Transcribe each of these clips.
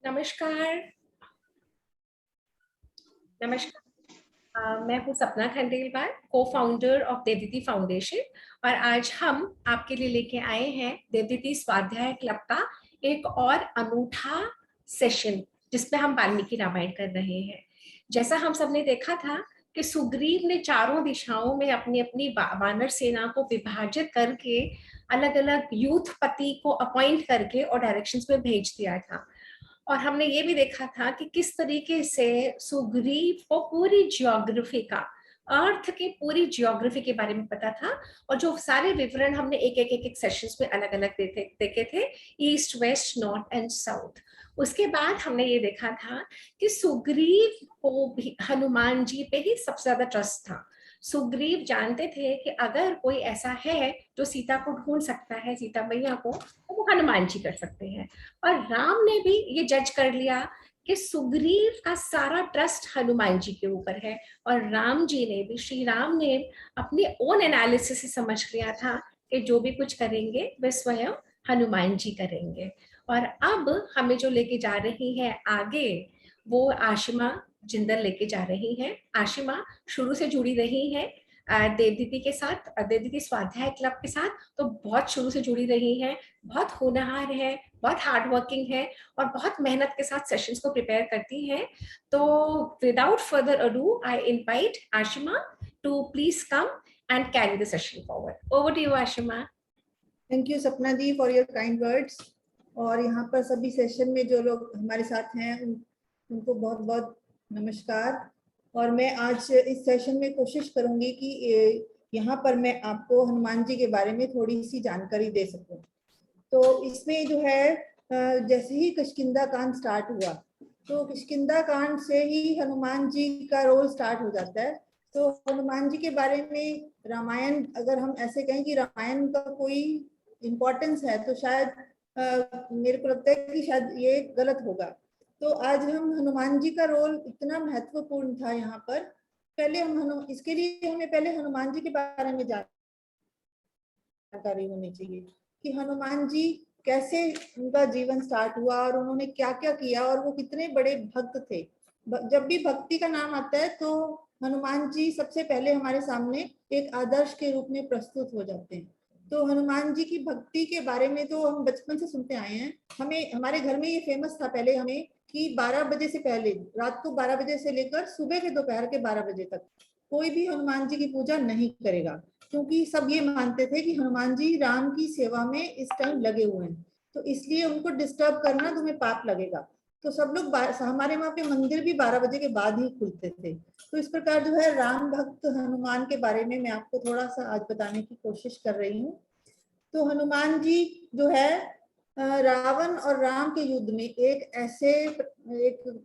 नमस्कार। नमस्कार। मैं हूँ सपना खंडेलवाल, को फाउंडर ऑफ देवदीति फाउंडेशन। और आज हम आपके लिए लेके आए हैं देवदीति स्वाध्याय क्लब का एक और अनूठा सेशन, जिसमें हम वाल्मीकि रामायण कर रहे हैं। जैसा हम सबने देखा था कि सुग्रीव ने चारों दिशाओं में अपनी अपनी वानर सेना को विभाजित करके अलग अलग यूथपति को अपॉइंट करके और डायरेक्शंस में भेज दिया था। और हमने ये भी देखा था कि किस तरीके से सुग्रीव को पूरी ज्योग्राफी का, अर्थ की पूरी ज्योग्राफी के बारे में पता था। और जो सारे विवरण हमने एक सेशंस में अलग अलग देखे थे, east west north and south. उसके बाद हमने ये देखा था कि सुग्रीव को भी हनुमान जी पे ही सबसे ज्यादा ट्रस्ट था। सुग्रीव जानते थे कि अगर कोई ऐसा है जो सीता को ढूंढ सकता है, सीता मैया को, तो वो हनुमान जी कर सकते हैं। और राम ने भी ये जज कर लिया कि सुग्रीव का सारा ट्रस्ट हनुमान जी के ऊपर है। और राम जी ने भी, श्री राम ने अपनी ओन एनालिसिस से समझ लिया था कि जो भी कुछ करेंगे वे स्वयं हनुमान जी करेंगे। और अब हमें जो लेके जा रही है आगे, वो आशिमा जिंदल लेके जा रही है। आशिमा शुरू से जुड़ी रही है देवदीति के साथ, देवदीति स्वाध्याय क्लब के साथ, तो बहुत शुरू से जुड़ी रही है। बहुत होनहार है, बहुत हार्ड वर्किंग है और बहुत मेहनत के साथ सेशंस को प्रिपेयर करती है। तो without further ado, I invite Ashima to please come and carry the session forward. Over to you Ashima. Thank you Sapna ji for your kind words. और यहाँ पर सभी सेशन में जो लोग हमारे साथ हैं उनको बहुत बहुत नमस्कार। और मैं आज इस सेशन में कोशिश करूंगी कि यहाँ पर मैं आपको हनुमान जी के बारे में थोड़ी सी जानकारी दे सकूं। तो इसमें जो है जैसे ही किष्किंधा कांड स्टार्ट हुआ, तो किष्किंधा कांड से ही हनुमान जी का रोल स्टार्ट हो जाता है। तो हनुमान जी के बारे में रामायण, अगर हम ऐसे कहें कि रामायण का कोई इम्पोर्टेंस है, तो शायद मेरे को लगता है कि शायद ये गलत होगा। तो आज हम हनुमान जी का रोल इतना महत्वपूर्ण था यहाँ पर। पहले हम इसके लिए हमें पहले हनुमान जी के बारे में जानकारी होनी चाहिए कि हनुमान जी कैसे उनका जीवन स्टार्ट हुआ और उन्होंने क्या क्या किया और वो कितने बड़े भक्त थे। जब भी भक्ति का नाम आता है तो हनुमान जी सबसे पहले हमारे सामने एक आदर्श के रूप में प्रस्तुत हो जाते हैं। तो हनुमान जी की भक्ति के बारे में तो हम बचपन से सुनते आए हैं। हमें हमारे घर में ये फेमस था पहले हमें कि 12 बजे से पहले, रात को 12 बजे से लेकर सुबह के दोपहर के 12 बजे तक कोई भी हनुमान जी की पूजा नहीं करेगा, क्योंकि सब ये मानते थे कि हनुमान जी राम की सेवा में इस टाइम लगे हुए हैं, तो इसलिए उनको डिस्टर्ब करना तुम्हें पाप लगेगा। तो सब लोग हमारे वहाँ पे मंदिर भी 12 बजे के बाद ही खुलते थे। तो इस प्रकार जो है राम भक्त हनुमान के बारे में मैं आपको थोड़ा सा आज बताने की कोशिश कर रही हूँ। तो हनुमान जी जो है रावण और राम के युद्ध में एक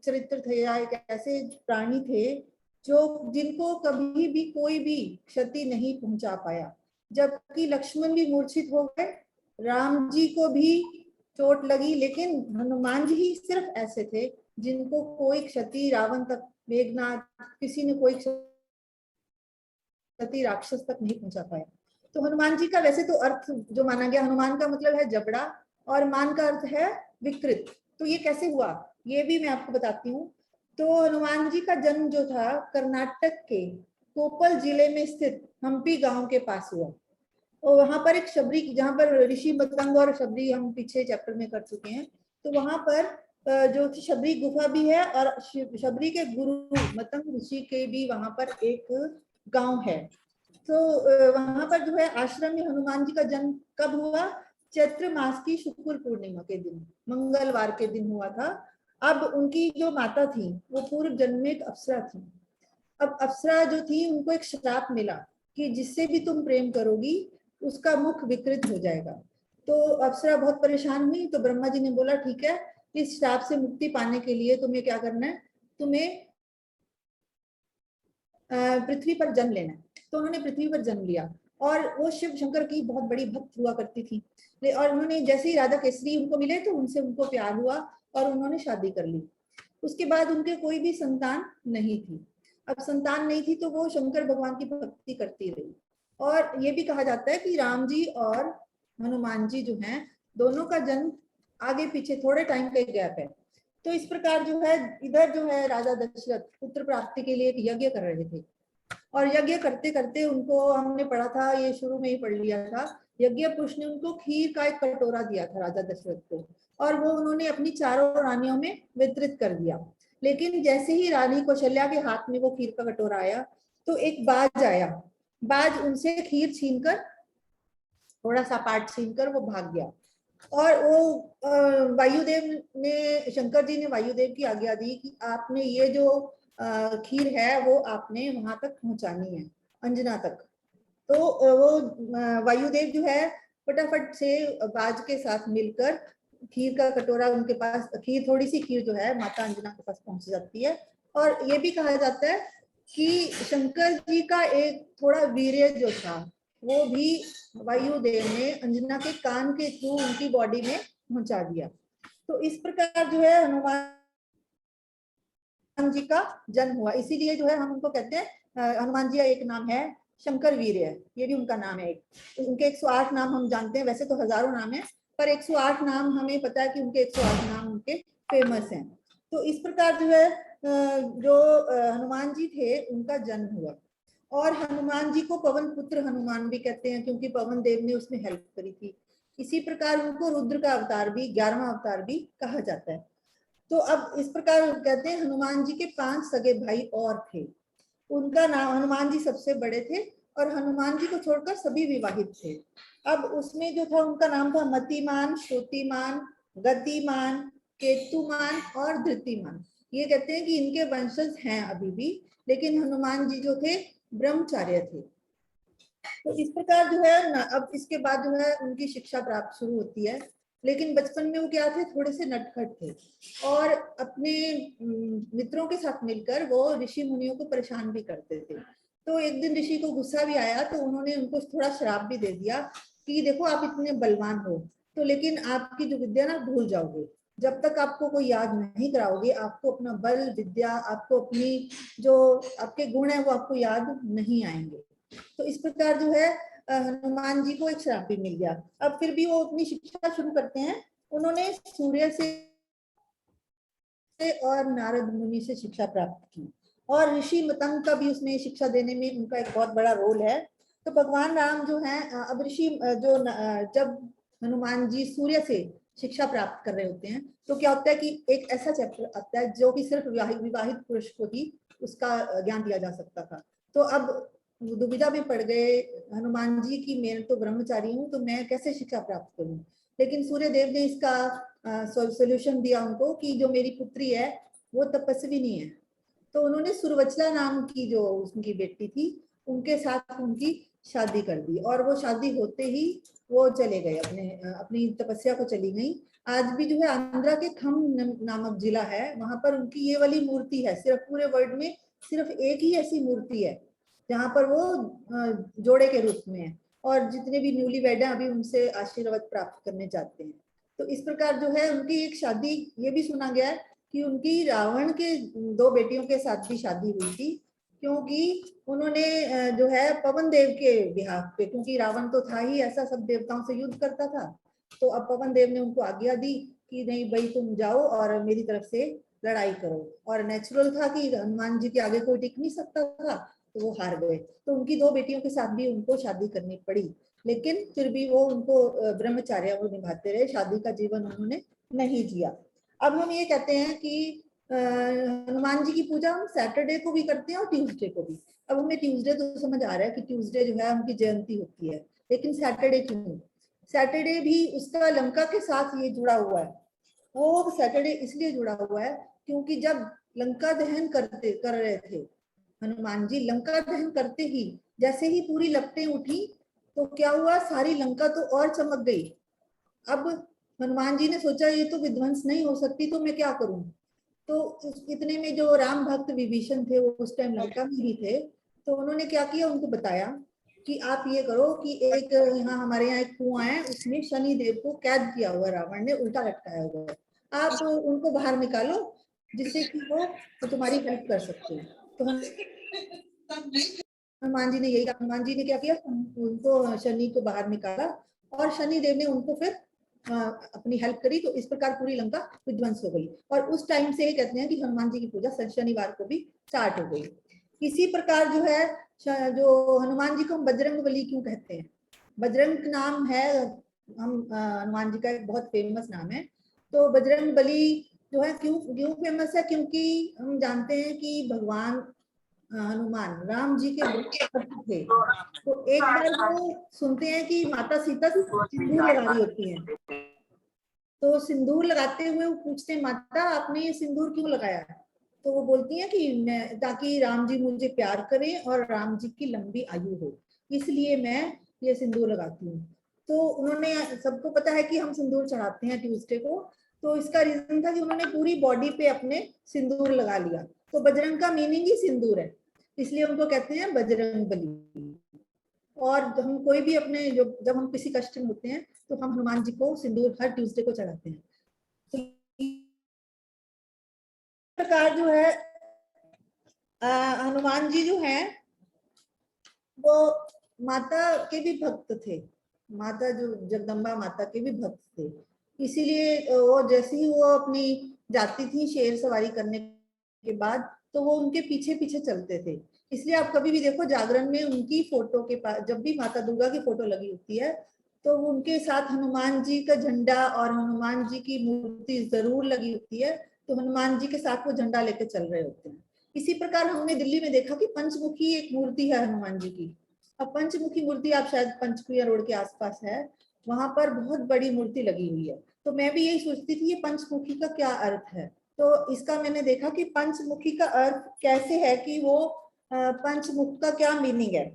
चरित्र थे या एक ऐसे प्राणी थे जो जिनको कभी भी कोई भी क्षति नहीं पहुंचा पाया। जबकि लक्ष्मण भी मूर्छित हो गए, राम जी को भी चोट लगी, लेकिन हनुमान जी ही सिर्फ ऐसे थे जिनको कोई क्षति, रावण तक, मेघनाथ, किसी ने कोई क्षति राक्षस तक नहीं पहुंचा पाया। तो हनुमान जी का वैसे तो अर्थ जो माना गया, हनुमान का मतलब है जबड़ा और मान का अर्थ है विकृत। तो ये कैसे हुआ ये भी मैं आपको बताती हूँ। तो हनुमान जी का जन्म जो था कर्नाटक के कोप्पल जिले में स्थित हम्पी गांव के पास हुआ। और वहां पर एक शबरी, जहां पर ऋषि मतंग और शबरी हम पीछे चैप्टर में कर चुके हैं, तो वहां पर जो शबरी गुफा भी है और शबरी के गुरु मतंग ऋषि के भी वहां पर एक गांव है। तो वहां पर जो है आश्रम में हनुमान जी का जन्म कब हुआ? चैत्र मास की शुक्ल पूर्णिमा के दिन, मंगलवार के दिन हुआ था। अब उनकी जो माता थी वो पूर्व जन्म में एक अप्सरा थी। अब अप्सरा जो थी उनको एक श्राप मिला कि जिससे भी तुम प्रेम करोगी उसका मुख विकृत हो जाएगा। तो अप्सरा बहुत परेशान हुई, तो ब्रह्मा जी ने बोला ठीक है, इस श्राप से मुक्ति पाने के लिए तुम्हें क्या करना है, तुम्हें पृथ्वी पर जन्म लेना है। तो उन्होंने पृथ्वी पर जन्म लिया और वो शिव शंकर की बहुत बड़ी भक्त हुआ करती थी। और उन्होंने जैसे ही राधा केसरी उनको मिले तो उनसे उनको प्यार हुआ और उन्होंने शादी कर ली। उसके बाद उनके कोई भी संतान नहीं थी। अब संतान नहीं थी तो वो शंकर भगवान की भक्ति करती रही। और ये भी कहा जाता है कि राम जी और हनुमान जी जो हैं दोनों का जन्म आगे पीछे थोड़े टाइम का गैप है। तो इस प्रकार जो है इधर जो है राजा दशरथ पुत्र प्राप्ति के लिए एक यज्ञ कर रहे थे, और यज्ञ करते करते उनको, हमने पढ़ा था, ये शुरू में ही पढ़ लिया था, यज्ञ पुरुष ने उनको खीर का एक कटोरा दिया था राजा दशरथ को, और वो उन्होंने अपनी चारों रानियों में वितरित कर दिया। लेकिन जैसे ही रानी कौशल्या के हाथ में वो खीर का कटोरा आया तो एक बाज आया, बाज उनसे खीर छीनकर, थोड़ा सा पार्ट छीनकर वो भाग गया। और वो वायुदेव ने, शंकर जी ने वायुदेव की आज्ञा दी कि आपने ये जो खीर है वो आपने वहां तक पहुंचानी है, अंजना तक। तो वो वायुदेव जो है फटाफट से बाज के साथ मिलकर खीर का कटोरा उनके पास, खीर, थोड़ी सी खीर जो है माता अंजना के पास पहुंच जाती है। और ये भी कहा जाता है कि शंकर जी का एक थोड़ा वीर्य जो था वो भी वायुदेव ने अंजना के कान के थ्रू उनकी बॉडी में पहुंचा दिया। तो इस प्रकार जो है हनुमान जी का जन्म हुआ। इसीलिए जो है हम उनको कहते हैं, हनुमान जी का एक नाम है शंकर वीर्य, ये भी उनका नाम है। एक उनके 108 नाम हम जानते हैं, वैसे तो हजारों नाम है, पर 108 नाम हमें पता है कि उनके 108 नाम उनके फेमस हैं। तो इस प्रकार जो है जो हनुमान जी थे उनका जन्म हुआ। और हनुमान जी को पवन पुत्र हनुमान भी कहते हैं, क्योंकि पवन देव ने उसमें हेल्प करी थी। इसी प्रकार उनको रुद्र का अवतार भी, 11वां अवतार भी कहा जाता है। तो अब इस प्रकार कहते हैं हनुमान जी के 5 सगे भाई और थे। उनका नाम, हनुमान जी सबसे बड़े थे और हनुमान जी को छोड़कर सभी विवाहित थे। अब उसमें जो था उनका नाम था मतिमान, श्रुतिमान, गतिमान, केतुमान और धृतिमान। ये कहते हैं कि इनके वंशज हैं अभी भी, लेकिन हनुमान जी जो थे ब्रह्मचार्य थे। तो इस प्रकार जो है अब इसके बाद जो है उनकी शिक्षा प्राप्त शुरू होती है। लेकिन बचपन में वो क्या थे, थोड़े से नटखट थे और अपने मित्रों के साथ मिलकर वो ऋषि मुनियों को परेशान भी करते थे। तो एक दिन ऋषि को गुस्सा भी आया तो उन्होंने उनको थोड़ा श्राप भी दे दिया कि देखो आप इतने बलवान हो तो लेकिन आपकी जो विद्या ना भूल जाओगे, जब तक आपको कोई याद नहीं कराओगे आपको अपना बल, विद्या, आपको अपनी जो आपके गुण है वो आपको याद नहीं आएंगे। तो इस प्रकार जो है हनुमान जी को एक श्राप भी मिल गया। अब फिर भी वो अपनी शिक्षा शुरू करते हैं। उन्होंने सूर्य से और नारद मुनि से शिक्षा प्राप्त की, और ऋषि मतंग का भी उसमें शिक्षा देने में उनका एक बहुत बड़ा रोल है। तो भगवान राम जो है, अब ऋषि जो जब हनुमान जी सूर्य से शिक्षा प्राप्त कर रहे होते हैं तो क्या होता है कि एक ऐसा चैप्टर आता है जो कि सिर्फ विवाहित पुरुष को ही उसका ज्ञान दिया जा सकता था। तो अब दुविधा में पड़ गए हनुमान जी की, मैं तो ब्रह्मचारी हूँ तो मैं कैसे शिक्षा प्राप्त करूँ। लेकिन सूर्य देव ने इसका सोल्यूशन दिया उनको कि जो मेरी पुत्री है वो तपस्विनी है। तो उन्होंने सुरवचला नाम की जो उनकी बेटी थी उनके साथ उनकी शादी कर दी, और वो शादी होते ही वो चले गए अपनी तपस्या को चली गई। आज भी जो है आंध्रा के खम नामक जिला है, वहां पर उनकी ये वाली मूर्ति है। सिर्फ पूरे वर्ल्ड में सिर्फ एक ही ऐसी मूर्ति है जहाँ पर वो जोड़े के रूप में है, और जितने भी न्यूली वेड हैं अभी उनसे आशीर्वाद प्राप्त करने जाते हैं। तो इस प्रकार जो है उनकी एक शादी, ये भी सुना गया है कि उनकी रावण के 2 बेटियों के साथ भी शादी हुई थी, क्योंकि उन्होंने जो है पवन देव के बिहाफ पे, क्योंकि रावण तो था ही ऐसा, सब देवताओं से युद्ध करता था, तो अब पवन देव ने उनको आज्ञा दी कि नहीं भाई तुम जाओ और मेरी तरफ से लड़ाई करो। और नेचुरल था कि हनुमान जी के आगे कोई टिक नहीं सकता था, तो वो हार गए। तो उनकी 2 बेटियों के साथ भी उनको शादी करनी पड़ी, लेकिन फिर भी वो उनको ब्रह्मचार्य वो निभाते रहे, शादी का जीवन उन्होंने नहीं जिया। अब हम ये कहते हैं कि हनुमान जी की पूजा हम सैटरडे को भी करते हैं और ट्यूसडे को भी। अब हमें ट्यूसडे तो समझ आ रहा है कि ट्यूसडे जो है उनकी जयंती होती है, लेकिन सैटरडे क्यों? सैटरडे भी उसका लंका के साथ ये जुड़ा हुआ है। वो सैटरडे इसलिए जुड़ा हुआ है क्योंकि जब लंका दहन कर रहे थे हनुमान जी, लंका दहन करते ही जैसे ही पूरी लपटें उठी तो क्या हुआ, सारी लंका तो और चमक गई। अब हनुमान जी ने सोचा ये तो विध्वंस नहीं हो सकती, तो मैं क्या करूं। तो इतने में जो राम भक्त विभीषण थे वो उस टाइम लंका में ही थे, तो उन्होंने क्या किया, उनको बताया कि आप ये करो कि एक यहाँ हमारे यहाँ एक कुआं है, उसमें शनि देव को कैद किया हुआ रावण ने, उल्टा लटकाया हुआ है, आप उनको बाहर निकालो जिससे कि वो तो तुम्हारी हेल्प कर सकते हैं। तो हनुमान जी ने यही, हनुमान जी ने क्या किया, उनको शनि को बाहर निकाला और शनि देव ने उनको फिर अपनी हेल्प करी, तो इस प्रकार पूरी लंका विध्वंस हो गई। और उस टाइम से कहते हैं कि हनुमान जी की पूजा शनिवार को भी स्टार्ट हो गई। इसी प्रकार जो है, जो हनुमान जी को हम बजरंग बली क्यों कहते हैं? बजरंग नाम है हम हनुमान जी का एक बहुत फेमस नाम है। तो बजरंग बली जो है क्यों क्यों फेमस है? क्योंकि हम जानते हैं कि भगवान हनुमान राम जी के भक्त थे। तो एक बार वो सुनते हैं कि माता सीता सिंदूर लगा रही होती हैं, तो सिंदूर लगाते हुए वो पूछते हैं, माता आपने ये सिंदूर क्यों लगाया? तो वो बोलती हैं कि मैं, ताकि राम जी मुझे प्यार करें और राम जी की लंबी आयु हो, इसलिए मैं ये सिंदूर लगाती हूँ। तो उन्होंने, सबको पता है कि हम सिंदूर चढ़ाते हैं ट्यूसडे को, तो इसका रीजन था कि उन्होंने पूरी बॉडी पे अपने सिंदूर लगा लिया। तो बजरंग का मीनिंग ही सिंदूर है, इसलिए उनको कहते हैं बजरंग बली। और हम कोई भी अपने जब हम किसी कष्ट में होते हैं तो हम हनुमान जी को सिंदूर हर ट्यूसडे को चढ़ाते हैं। तो प्रकार जो है हनुमान जी जो है वो माता के भी भक्त थे, माता जो जगदम्बा माता के भी भक्त थे। इसीलिए वो जैसे ही वो अपनी जाती थी शेर सवारी करने के बाद, तो वो उनके पीछे पीछे चलते थे। इसलिए आप कभी भी देखो जागरण में उनकी फोटो के पास जब भी माता दुर्गा की फोटो लगी होती है, तो उनके साथ हनुमान जी का झंडा और हनुमान जी की मूर्ति जरूर लगी होती है। तो हनुमान जी के साथ वो झंडा लेके चल रहे होते हैं। इसी प्रकार हमने दिल्ली में देखा कि पंचमुखी एक मूर्ति है हनुमान जी की। अब पंचमुखी मूर्ति आप शायद पंचकुला रोड के आसपास है, वहां पर बहुत बड़ी मूर्ति लगी हुई है। तो मैं भी यही सोचती थी ये पंचमुखी का क्या अर्थ है। तो इसका मैंने देखा कि पंचमुखी का अर्थ कैसे है कि वो पंचमुख का क्या मीनिंग है।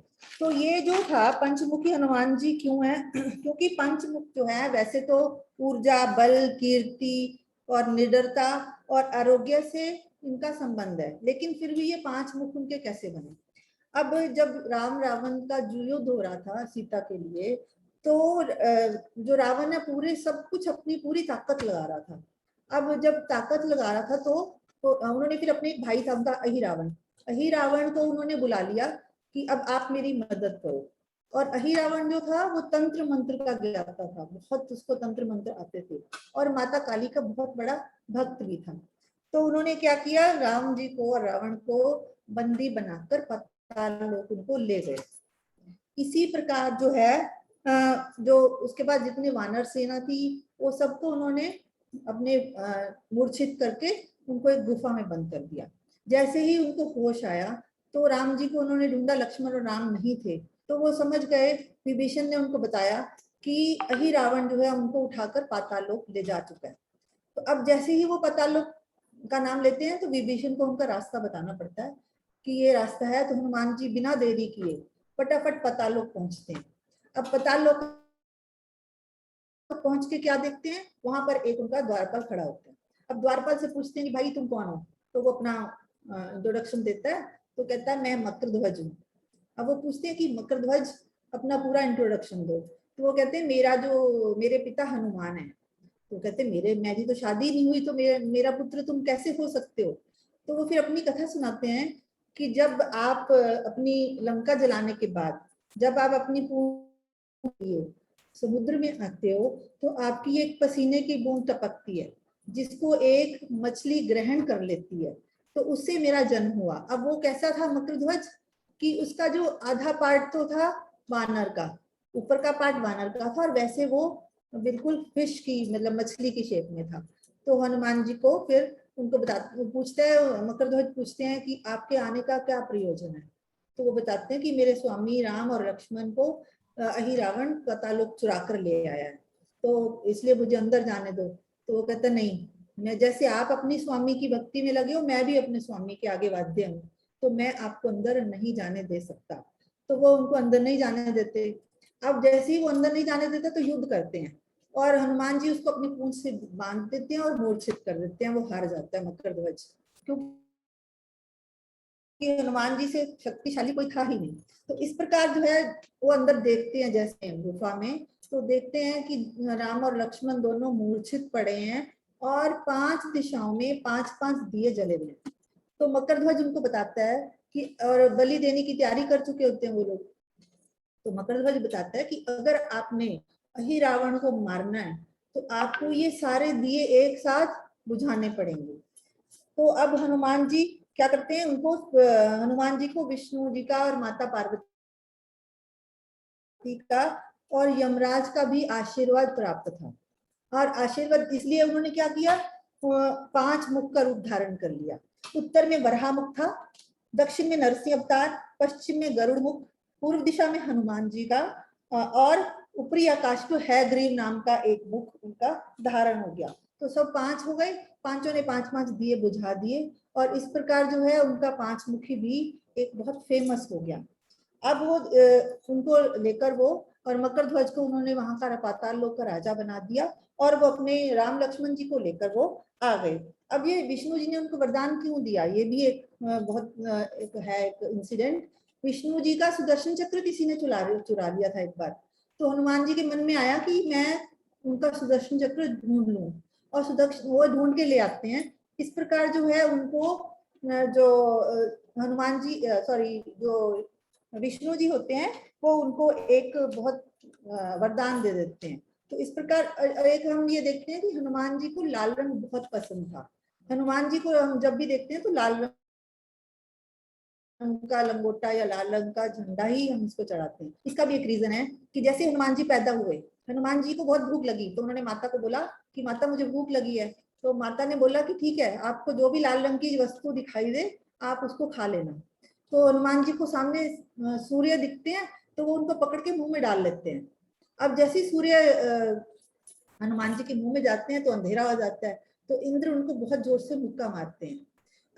तो ये जो था पंचमुखी हनुमान जी क्यों है क्योंकि पंचमुख जो है वैसे तो ऊर्जा, बल, कीर्ति और निडरता और आरोग्य से इनका संबंध है, लेकिन फिर भी ये 5 मुख उनके कैसे बने? अब जब राम रावण का युद्ध हो रहा था सीता के लिए, तो जो रावण है पूरे सब कुछ अपनी पूरी ताकत लगा रहा था। अब जब ताकत लगा रहा था तो उन्होंने फिर अपने एक भाई था उनका अहिरावण को उन्होंने बुला लिया कि अब आप मेरी मदद करो। और अहिरावण जो था वो तंत्र मंत्र का ज्ञाता था, बहुत उसको तंत्र मंत्र आते थे और माता काली का बहुत बड़ा भक्त भी था। तो उन्होंने क्या किया, राम जी को और रावण को बंदी बनाकर पाताल लोक उनको ले गए। इसी प्रकार जो है जो उसके बाद जितने वानर सेना थी वो सबको उन्होंने अपने मूर्छित करके उनको एक गुफा में बंद कर दिया। जैसे ही उनको होश आया तो राम जी को उन्होंने ढूंढा, लक्ष्मण और राम नहीं थे, तो वो समझ गए, विभीषण ने उनको बताया कि अहिरावण जो है उनको उठाकर पाताल लोक ले जा चुका है। तो अब जैसे ही वो पाताल लोक का नाम लेते हैं तो विभीषण को उनका रास्ता बताना पड़ता है कि ये रास्ता है। तो हनुमान जी बिना देरी किए फटाफट पाताल लोक पहुंचते हैं। अब पाताल लोक पहुंच के क्या देखते हैं, वहां पर एक उनका द्वारपाल खड़ा होता है। अब द्वारपाल से पूछते हैं कि भाई तुम कौन हो? तो वो अपना इंट्रोडक्शन देता है, तो कहता है मैं मकरध्वज हूँ। अब वो पूछते हैं कि मकरध्वज अपना पूरा इंट्रोडक्शन दो। तो वो कहते हैं मेरे पिता हनुमान है। तो कहते मेरी तो शादी नहीं हुई, तो मेरा पुत्र तुम कैसे हो सकते हो? तो वो फिर अपनी कथा सुनाते हैं कि जब आप अपनी लंका जलाने के बाद जब आप अपनी समुद्र में आते हो तो आपकी एक पसीने की बूंद टपकती है जिसको एक मछली ग्रहण कर लेती है, तो उससे मेरा जन्म हुआ। अब वो कैसा था मकरध्वज कि उसका जो आधा पार्ट तो था वानर का, ऊपर का पार्ट वानर का था और वैसे वो बिल्कुल फिश की मतलब मछली की शेप में था। तो हनुमान जी को फिर उनको पूछते हैं, मकरध्वज पूछते हैं कि आपके आने का क्या प्रयोजन है? तो वो बताते हैं कि मेरे स्वामी राम और लक्ष्मण को अहिरावण पाताल लोक चुरा कर ले आया है, तो इसलिए मुझे अंदर जाने दो। तो वो कहता नहीं, मैं जैसे आप अपनी स्वामी की भक्ति में लगे हो मैं भी अपने स्वामी के आगे बाध्य हूँ, तो मैं आपको अंदर नहीं जाने दे सकता। तो वो उनको अंदर नहीं जाने देते। अब जैसे ही वो अंदर नहीं जाने देते तो युद्ध करते हैं और हनुमान जी उसको अपनी पूंछ से बांध देते हैं और मूर्छित कर देते हैं, वो हार जाता है मकरध्वज, क्योंकि हनुमान जी से शक्तिशाली कोई था ही नहीं। तो इस प्रकार जो है वो अंदर देखते हैं जैसे गुफा में, तो देखते हैं कि राम और लक्ष्मण दोनों मूर्छित पड़े हैं और 5 दिशाओं में 5-5 दिए जले हुए हैं। तो मकरध्वज उनको बताता है कि, और बलि देने की तैयारी कर चुके होते हैं वो लोग, तो मकरध्वज बताता है कि अगर आपने अहिरावण को मारना है तो आपको ये सारे दिए एक साथ बुझाने पड़ेंगे। तो अब हनुमान जी क्या करते हैं, उनको हनुमान जी को विष्णु जी का और माता पार्वती का और यमराज का भी आशीर्वाद प्राप्त था। और आशीर्वाद इसलिए उन्होंने क्या किया, 5 मुख का रूप धारण कर लिया। उत्तर में वराह मुख था, दक्षिण में नरसिंह अवतार, पश्चिम में गरुड़ मुख, पूर्व दिशा में हनुमान जी का, और ऊपरी आकाश को हैग्रीव नाम का एक मुख उनका धारण हो गया। तो सब 5 हो गए, पांचों ने 5-5 दिए बुझा दिए, और इस प्रकार जो है उनका 5 मुखी भी एक बहुत फेमस हो गया। अब वो उनको लेकर वो और मकर ध्वज को उन्होंने वहां का पाताल लोक का राजा बना दिया, और वो अपने राम लक्ष्मण जी को लेकर वो आ गए। अब ये विष्णु जी ने उनको वरदान क्यों दिया, ये भी एक बहुत एक इंसिडेंट। विष्णु जी का सुदर्शन चक्र किसी ने चुरा लिया था एक बार। तो हनुमान जी के मन में आया कि मैं उनका सुदर्शन चक्र ढूंढ लूं, और सुदर्शन वो ढूंढ के ले आते हैं। इस प्रकार जो है उनको जो हनुमान जी सॉरी जो विष्णु जी होते हैं वो उनको एक बहुत वरदान दे देते हैं। तो इस प्रकार एक हम ये देखते हैं कि हनुमान जी को लाल रंग बहुत पसंद था। हनुमान जी को हम जब भी देखते हैं तो लाल रंग का लंगोटा या लाल रंग का झंडा ही हम इसको चढ़ाते हैं। इसका भी एक रीजन है कि जैसे हनुमान जी पैदा हुए, हनुमान जी को बहुत भूख लगी, तो उन्होंने माता को बोला कि माता मुझे भूख लगी है। तो माता ने बोला कि ठीक है, आपको जो भी लाल रंग की वस्तु दिखाई दे आप उसको खा लेना। तो हनुमान जी को सामने सूर्य दिखते हैं तो वो उनको पकड़ के मुंह में डाल लेते हैं। अब जैसे सूर्य हनुमान जी के मुंह में जाते हैं तो अंधेरा हो जाता है, तो इंद्र उनको बहुत जोर से मुक्का मारते हैं।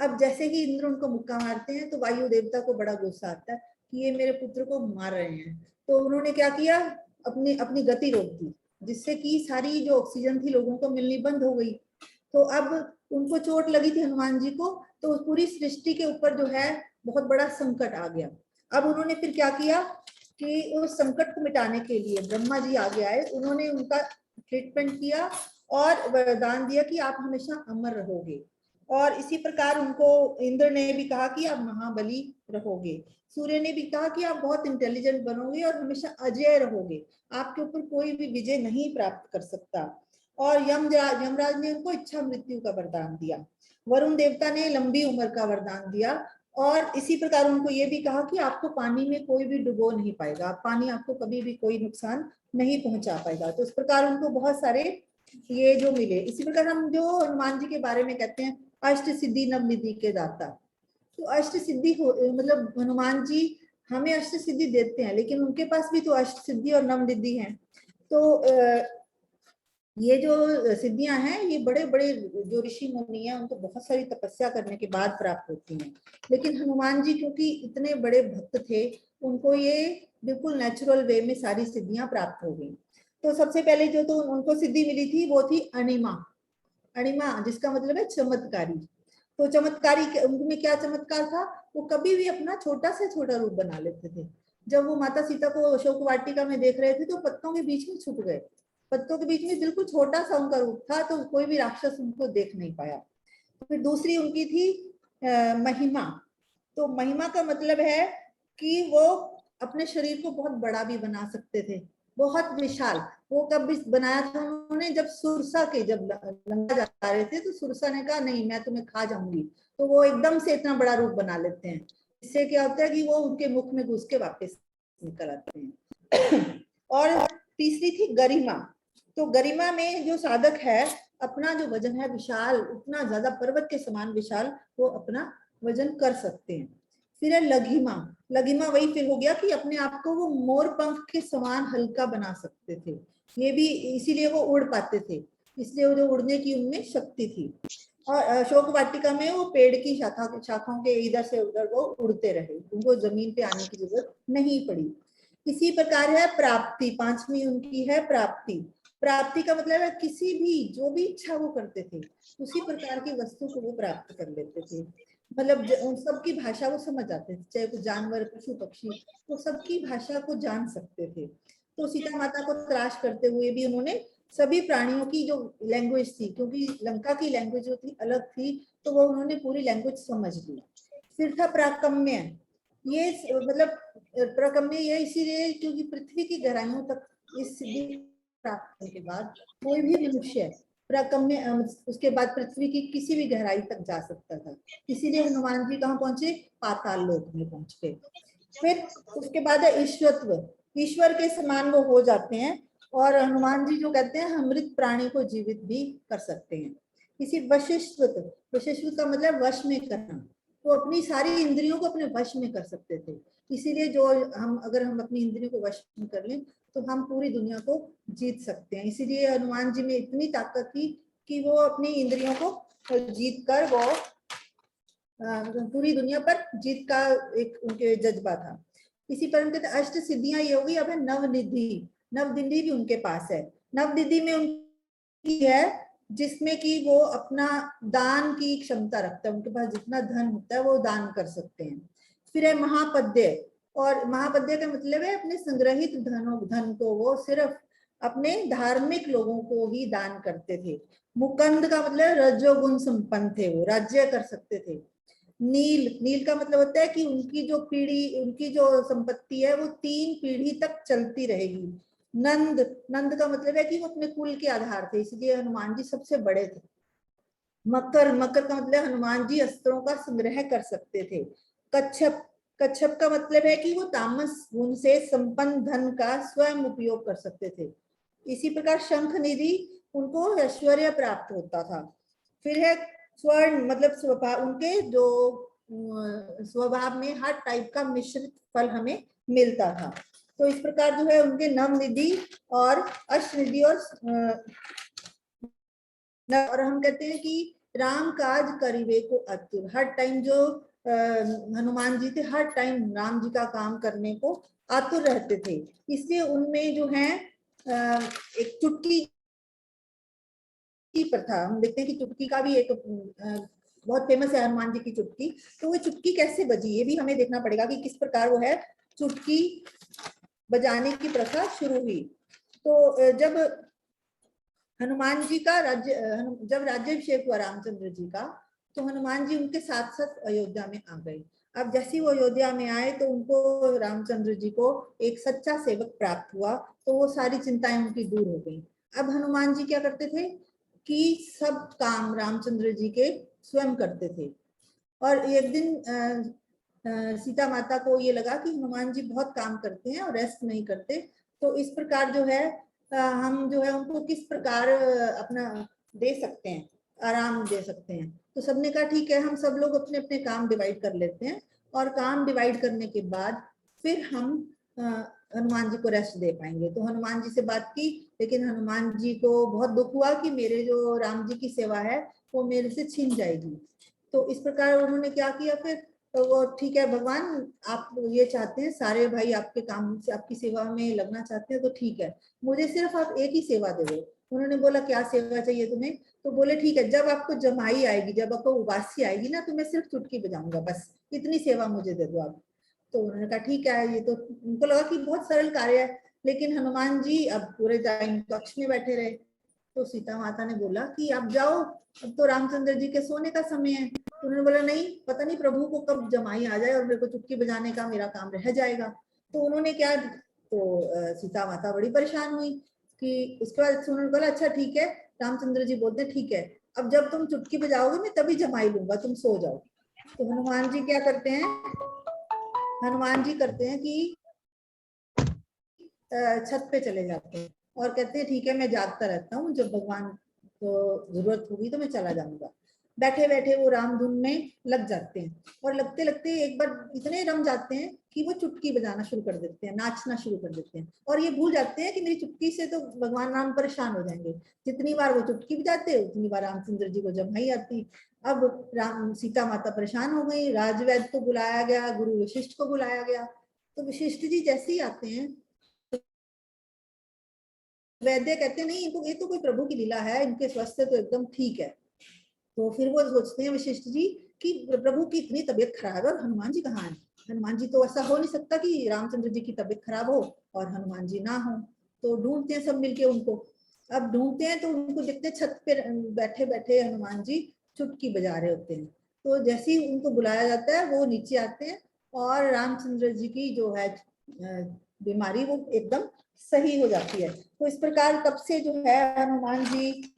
अब जैसे ही इंद्र उनको मुक्का मारते हैं तो वायु देवता को बड़ा गुस्सा आता है कि ये मेरे पुत्र को मार रहे हैं। तो उन्होंने क्या किया, अपनी अपनी गति रोक दी, जिससे कि सारी जो ऑक्सीजन थी लोगों को मिलनी बंद हो गई। तो अब उनको चोट लगी थी हनुमान जी को, तो पूरी सृष्टि के ऊपर जो है बहुत बड़ा संकट आ गया। अब उन्होंने फिर क्या किया कि उस संकट को मिटाने के लिए ब्रह्मा जी आगे आए, उन्होंने उनका ट्रीटमेंट किया और वरदान दिया कि आप हमेशा अमर रहोगे। और इसी प्रकार उनको इंद्र ने भी कहा कि आप महाबली रहोगे। सूर्य ने भी कहा कि आप बहुत इंटेलिजेंट बनोगे और हमेशा अजय रहोगे, आपके ऊपर कोई भी विजय नहीं प्राप्त कर सकता। और यमराज ने उनको इच्छा मृत्यु का वरदान दिया। वरुण देवता ने लंबी उम्र का वरदान दिया, और इसी प्रकार उनको ये भी कहा कि आपको पानी में कोई भी डुबो नहीं पाएगा, पानी आपको कभी भी कोई नुकसान नहीं पहुंचा पाएगा। तो इस प्रकार उनको बहुत सारे ये जो मिले। इसी प्रकार हम जो हनुमान जी के बारे में कहते हैं अष्ट सिद्धि नव निधि के दाता। तो अष्ट सिद्धि मतलब हनुमान जी हमें अष्ट सिद्धि देते हैं, लेकिन उनके पास भी तो अष्ट सिद्धि और नव निधि है। तो ये जो सिद्धियां हैं ये बड़े बड़े जो ऋषि मुनि हैं उनको बहुत सारी तपस्या करने के बाद प्राप्त होती हैं। लेकिन हनुमान जी क्योंकि इतने बड़े भक्त थे, उनको ये बिल्कुल नेचुरल वे में सारी सिद्धियां प्राप्त हो गई। तो सबसे पहले जो तो उनको सिद्धि मिली थी वो थी अणिमा। अणिमा जिसका मतलब है चमत्कारी। तो चमत्कारी उनमें क्या चमत्कार था, वो कभी भी अपना छोटा से छोटा रूप बना लेते थे। जब वो माता सीता को अशोक वाटिका में देख रहे थे तो पत्तों के बीच में छुप गए, पत्तों के बीच में बिल्कुल छोटा सा उनका रूप था, तो कोई भी राक्षस उनको देख नहीं पाया। फिर दूसरी उनकी थी महिमा। तो महिमा का मतलब है कि वो अपने शरीर को बहुत बड़ा भी बना सकते थे, बहुत विशाल। वो कब बनाया था उन्होंने, जब सुरसा के जब लंका जा रहे थे तो सुरसा ने कहा नहीं मैं तुम्हें खा जाऊंगी, तो वो एकदम से इतना बड़ा रूप बना लेते हैं। इससे क्या होता है कि वो उनके मुख में घुस के वापस निकल आते हैं। और तीसरी थी गरिमा। तो गरिमा में जो साधक है अपना जो वजन है विशाल, उतना ज्यादा पर्वत के समान विशाल वो अपना वजन कर सकते हैं। फिर है लघिमा। लघिमा वही फिर हो गया कि अपने आप को वो मोर पंख के समान हल्का बना सकते थे। ये भी इसीलिए वो उड़ पाते थे, इसलिए वो जो उड़ने की उनमें शक्ति थी। और अशोक वाटिका में वो पेड़ की शाखाओं के इधर से उधर वो उड़ते रहे, उनको जमीन पे आने की जरूरत नहीं पड़ी। इसी प्रकार है प्राप्ति, पांचवी उनकी है प्राप्ति। प्राप्ति का मतलब है किसी भी जो भी इच्छा वो करते थे उसी प्रकार की वस्तु को वो प्राप्त कर लेते थे। मतलब सबकी भाषा वो समझ आते थे, चाहे वो जानवर पशु पक्षी, वो सबकी भाषा को जान सकते थे। तो सीता माता को तलाश करते हुए भी उन्होंने सभी प्राणियों की जो लैंग्वेज थी, क्योंकि लंका की लैंग्वेज जो थी अलग थी, तो वो उन्होंने पूरी लैंग्वेज समझ ली। फिर था प्राकम्य। ये मतलब प्राकम्य ये इसीलिए क्योंकि पृथ्वी की गहराइयों तक इस सिद्धि प्राप्त करने के बाद कोई भी मनुष्य उसके बाद पृथ्वी की किसी भी गहराई तक जा सकता था। इसीलिए हनुमान जी कहाँ पहुंचे? पाताल लोक में पहुंच गए। फिर उसके बाद है ईश्वरत्व, ईश्वर के समान वो हो जाते हैं। और हनुमान जी जो कहते हैं अमृत प्राणी को जीवित भी कर सकते हैं। इसी वशिष्ठत्व, वशिष्ठत्व का मतलब वश में करना, वो अपनी सारी इंद्रियों को अपने वश में कर सकते थे। इसीलिए जो अगर हम अपनी इंद्रियों को वश में कर लें तो हम पूरी दुनिया को जीत सकते हैं। इसीलिए हनुमान जी में इतनी ताकत थी कि वो अपनी इंद्रियों को जीत कर वो पूरी दुनिया पर जीत का एक उनके जज्बा था। इसी पर उनके अष्ट सिद्धियां ये होगी। अब है नवनिधि, नवनिधि भी उनके पास है। नवनिधि में उनकी है जिसमें कि वो अपना दान की क्षमता रखता है, उनके पास जितना धन होता है वो दान कर सकते हैं। फिर है महापद्य, और महापद्य का मतलब है अपने संग्रहित धन को वो सिर्फ अपने धार्मिक लोगों को ही दान करते थे। मुकंद का मतलब रजोगुण संपन्न थे, वो राज्य कर सकते थे। नील, नील का मतलब होता है कि उनकी जो पीढ़ी, उनकी जो संपत्ति है वो 3 पीढ़ी तक चलती रहेगी। नंद, नंद का मतलब है कि वो अपने कुल के आधार थे, इसलिए हनुमान जी सबसे बड़े थे। मकर, मकर का मतलब हनुमान जी अस्त्रों का संग्रह कर सकते थे। कच्छप, कच्छप का मतलब है कि वो तामस गुण से संपन्न धन का स्वयं उपयोग कर सकते थे। इसी प्रकार शंख निधि, उनको ऐश्वर्य प्राप्त होता था। फिर है स्वर्ण, मतलब स्वभाव, उनके जो स्वभाव में हर टाइप का मिश्रित फल हमें मिलता था। तो इस प्रकार जो है उनके नवनिधि और अष्टनिधि और हम कहते हैं कि राम काज करिवे को अतुर, हर टाइम जो हनुमान जी थे हर टाइम राम जी का काम करने को आतुर रहते थे। इसलिए उनमें जो है एक चुटकी की प्रथा, हम देखते हैं कि चुटकी का भी एक बहुत फेमस है हनुमान जी की चुटकी। तो वो चुटकी कैसे बजी ये भी हमें देखना पड़ेगा कि किस प्रकार वो है चुटकी बजाने की प्रथा शुरू हुई। तो जब हनुमान जी का जब राज्याभिषेक हुआ रामचंद्र जी का, तो हनुमान जी उनके साथ साथ अयोध्या में आ गए। अब जैसे वो अयोध्या में आए तो उनको रामचंद्र जी को एक सच्चा सेवक प्राप्त हुआ, तो वो सारी चिंताएं उनकी दूर हो गई। अब हनुमान जी क्या करते थे कि सब काम रामचंद्र जी के स्वयं करते थे। और एक दिन सीता माता को ये लगा कि हनुमान जी बहुत काम करते हैं और रेस्ट नहीं करते, तो इस प्रकार जो है हम जो है उनको किस प्रकार अपना दे सकते हैं, आराम दे सकते हैं। तो सबने कहा ठीक है, हम सब लोग अपने अपने काम डिवाइड कर लेते हैं, और काम डिवाइड करने के बाद फिर हम हनुमान जी को रेस्ट दे पाएंगे। तो हनुमान जी से बात की, लेकिन हनुमान जी को बहुत दुख हुआ कि मेरे जो राम जी की सेवा है वो मेरे से छीन जाएगी। तो इस प्रकार उन्होंने क्या किया फिर, तो वो ठीक है भगवान, आप ये चाहते हैं सारे भाई आपके काम से आपकी सेवा में लगना चाहते हैं, तो ठीक है, मुझे सिर्फ आप एक ही सेवा दे दो। उन्होंने बोला क्या सेवा चाहिए तुम्हें? तो बोले ठीक है, जब आपको जमाई आएगी, जब आपको उबासी आएगी ना, तो मैं सिर्फ चुटकी बजाऊंगा, बस इतनी सेवा मुझे दे दो आप। तो उन्होंने कहा ठीक है, ये तो उनको लगा कि बहुत सरल कार्य है। लेकिन हनुमान जी अब पूरे टाइम कक्ष में बैठे रहे। तो सीता माता ने बोला कि आप जाओ, अब तो रामचंद्र जी के सोने का समय है। तो उन्होंने बोला नहीं, पता नहीं प्रभु को कब जमाई आ जाए और मेरे को चुटकी बजाने का मेरा काम रह जाएगा। तो उन्होंने क्या, तो सीता माता बड़ी परेशान हुई कि उसके बाद उन्होंने बोला अच्छा ठीक है, रामचंद्र जी बोलते ठीक है, अब जब तुम चुटकी बजाओगे मैं तभी जमाई लूंगा, तुम सो जाओ। तो हनुमान जी क्या करते हैं, हनुमान जी करते हैं कि छत पे चले जाते हैं और कहते हैं ठीक है, मैं जागता रहता हूँ, जब भगवान को जरूरत होगी तो मैं चला जाऊंगा। बैठे बैठे वो राम धुन में लग जाते हैं, और लगते लगते एक बार इतने रम जाते हैं कि वो चुटकी बजाना शुरू कर देते हैं, नाचना शुरू कर देते हैं, और ये भूल जाते हैं कि मेरी चुटकी से तो भगवान राम परेशान हो जाएंगे। जितनी बार वो चुटकी बजाते उतनी बार रामचंद्र जी को जमाई आती। अब राम सीता माता परेशाान हो गई, राजवैद्य को बुलाया गया, गुरु वशिष्ठ को बुलाया गया। तो वशिष्ठ जी जैसे ही आते हैं, वैद्य कहते हैं नहीं, ये तो कोई प्रभु की लीला है, इनके स्वास्थ्य तो एकदम ठीक है। तो फिर वो सोचते हैं वशिष्ठ जी कि प्रभु की इतनी तबीयत खराब है और हनुमान जी कहाँ है? हनुमान जी तो ऐसा हो नहीं सकता कि रामचंद्र जी की तबीयत खराब हो और हनुमान जी ना हो। तो ढूंढते हैं सब मिलके उनको। अब ढूंढते हैं तो उनको देखते हैं छत पे बैठे बैठे हनुमान जी चुटकी बजा रहे होते हैं। तो जैसे ही उनको बुलाया जाता है वो नीचे आते हैं, और रामचंद्र जी की जो है बीमारी वो एकदम सही हो जाती है। तो इस प्रकार तब से जो है हनुमान जी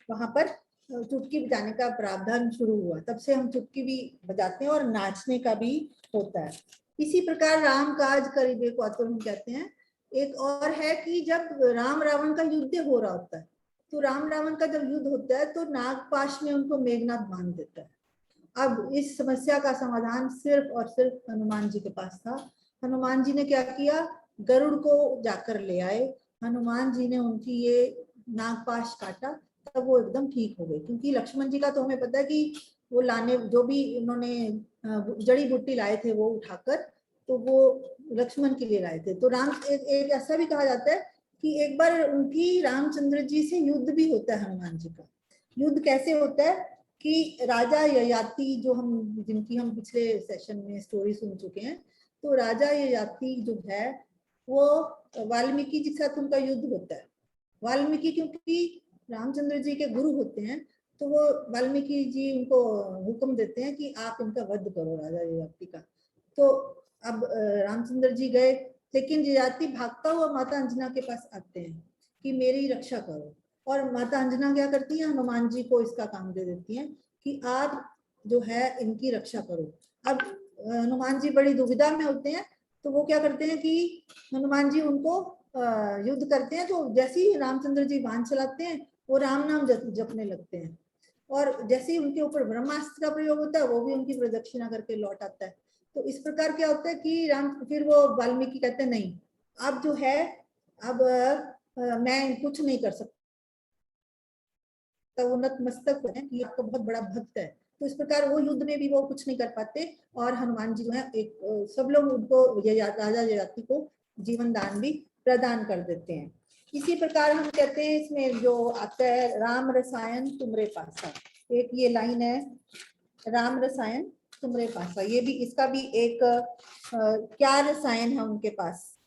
वहां पर चुटकी बजाने का प्रावधान शुरू हुआ। तब से हम चुटकी भी बजाते हैं और नाचने का भी होता है। इसी प्रकार राम काज करिबे को तो हम कहते हैं। एक और है कि जब राम रावण का युद्ध हो रहा होता है, तो राम रावण का जब युद्ध होता है तो नागपाश में उनको मेघनाथ बांध देता है। अब इस समस्या का समाधान सिर्फ और सिर्फ हनुमान जी के पास था। हनुमान जी ने क्या किया, गरुड़ को जाकर ले आए, हनुमान जी ने उनकी ये नागपाश काटा, तब वो एकदम ठीक हो गए। क्योंकि लक्ष्मण जी का तो हमें पता है कि वो लाने जो भी उन्होंने जड़ी बूटी लाए थे वो उठाकर, तो वो लक्ष्मण के लिए लाए थे। तो राम एक ऐसा भी कहा जाता है कि एक बार उनकी रामचंद्र जी से युद्ध भी होता है हनुमान जी का। युद्ध कैसे होता है कि राजा ययाति जो जिनकी हम पिछले सेशन में स्टोरी सुन चुके हैं, तो राजा ययाति जो है वो वाल्मीकि जी के साथ उनका युद्ध होता है। वाल्मीकि क्योंकि रामचंद्र जी के गुरु होते हैं, तो वो वाल्मीकि जी उनको हुक्म देते हैं कि आप इनका वध करो, राजा ययाति का। तो अब रामचंद्र जी गए, लेकिन ययाति भागता हुआ माता अंजना के पास आते हैं कि मेरी रक्षा करो। और माता अंजना क्या करती है, हनुमान जी को इसका काम दे देती हैं कि आप जो है इनकी रक्षा करो। अब हनुमान जी बड़ी दुविधा में होते हैं, तो वो क्या करते हैं कि हनुमान जी उनको युद्ध करते हैं। तो जैसे ही रामचंद्र जी बाण चलाते हैं, वो राम नाम जपने लगते हैं, और जैसे ही उनके ऊपर ब्रह्मास्त्र का प्रयोग होता है, वो भी उनकी प्रदक्षिणा करके लौट आता है। तो इस प्रकार क्या होता है कि फिर वो वाल्मीकि कहते हैं नहीं, अब जो है अब मैं कुछ नहीं कर सकता, वो नतमस्तक है कि आपका बहुत बड़ा भक्त है। तो इस प्रकार वो युद्ध में भी वो कुछ नहीं कर पाते, और हनुमान जी जो है एक सब लोग उनको राजा ययाति को जीवन दान भी प्रदान कर देते हैं। इसी प्रकार हम कहते हैं इसमें जो आता है राम रसायन तुमरे पासा, एक ये लाइन है राम रसायन तुमरे पासा, ये भी इसका भी एक क्या रसायन है उनके पास।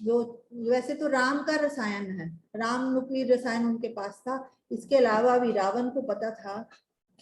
जो वैसे तो राम का रसायन है, राम रूपी रसायन उनके पास था। इसके अलावा भी रावण को पता था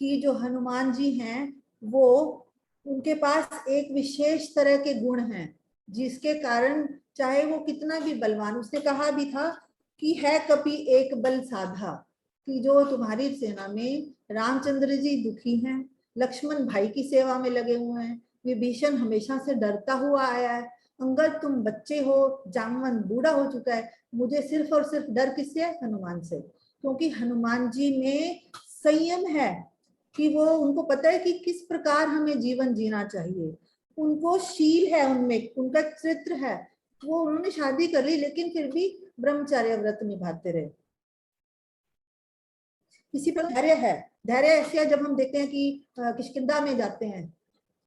कि जो हनुमान जी हैं वो उनके पास एक विशेष तरह के गुण हैं, जिसके कारण चाहे वो कितना भी बलवान, उसने कहा भी था कि है कपि एक बल साधा, कि जो तुम्हारी सेना में रामचंद्र जी दुखी हैं, लक्ष्मण भाई की सेवा में लगे हुए हैं, विभीषण हमेशा से डरता हुआ आया है, अंगद तुम बच्चे हो, जामवंत बूढ़ा हो चुका है, मुझे सिर्फ और सिर्फ डर किससे है, हनुमान से। क्योंकि हनुमान जी में संयम है कि वो उनको पता है कि किस प्रकार हमें जीवन जीना चाहिए, उनको शील है, उनमें उनका चरित्र है। वो उन्होंने शादी कर ली लेकिन फिर भी ब्रह्मचर्य व्रत निभाते रहे। इसी पर धैर्य है, धैर्य ऐसे है जब हम देखते हैं कि किष्किंधा में जाते हैं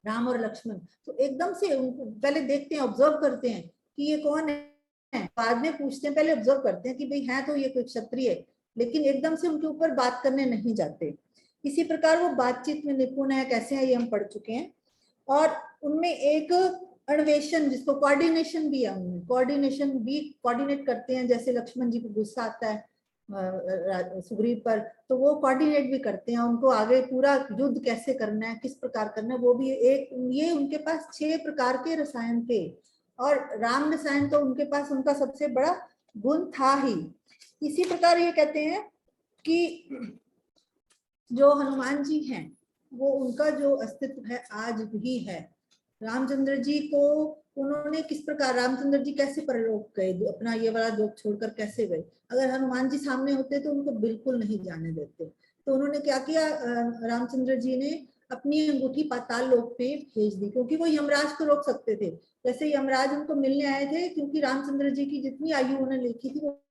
राम और लक्ष्मण, तो एकदम से उनको पहले देखते हैं, ऑब्जर्व करते हैं कि ये कौन है, बाद में पूछते हैं, पहले ऑब्जर्व करते हैं कि भाई है तो ये कोई क्षत्रिय है, लेकिन एकदम से उनके ऊपर बात करने नहीं जाते। इसी प्रकार वो बातचीत में निपुण है, कैसे है ये हम पढ़ चुके हैं। और उनमें एक अन्वेषण, जिसको कोऑर्डिनेशन भी है, उनमें कोऑर्डिनेशन भी कोऑर्डिनेट करते हैं। जैसे लक्ष्मण जी को गुस्सा आता है सुग्रीव पर, तो वो कोऑर्डिनेट भी करते हैं, उनको आगे पूरा युद्ध कैसे करना है, किस प्रकार करना है, वो भी एक ये उनके पास 6 प्रकार के रसायन थे। और राम रसायन तो उनके पास उनका सबसे बड़ा गुण था ही। इसी प्रकार ये कहते हैं कि जो हनुमान जी हैं वो उनका जो अस्तित्व है आज भी है। रामचंद्र जी को उन्होंने किस प्रकार, रामचंद्र जी कैसे परलोक गए, अपना ये वाला लोक छोड़कर कैसे गए, अगर हनुमान जी सामने होते तो उनको बिल्कुल नहीं जाने देते। तो उन्होंने क्या किया, रामचंद्र जी ने अपनी अंगूठी पाताल लोक पे भेज दी, क्योंकि वो यमराज को रोक सकते थे। जैसे यमराज उनको मिलने आए थे, क्योंकि रामचंद्र जी की जितनी आयु उन्होंने लिखी थी वो,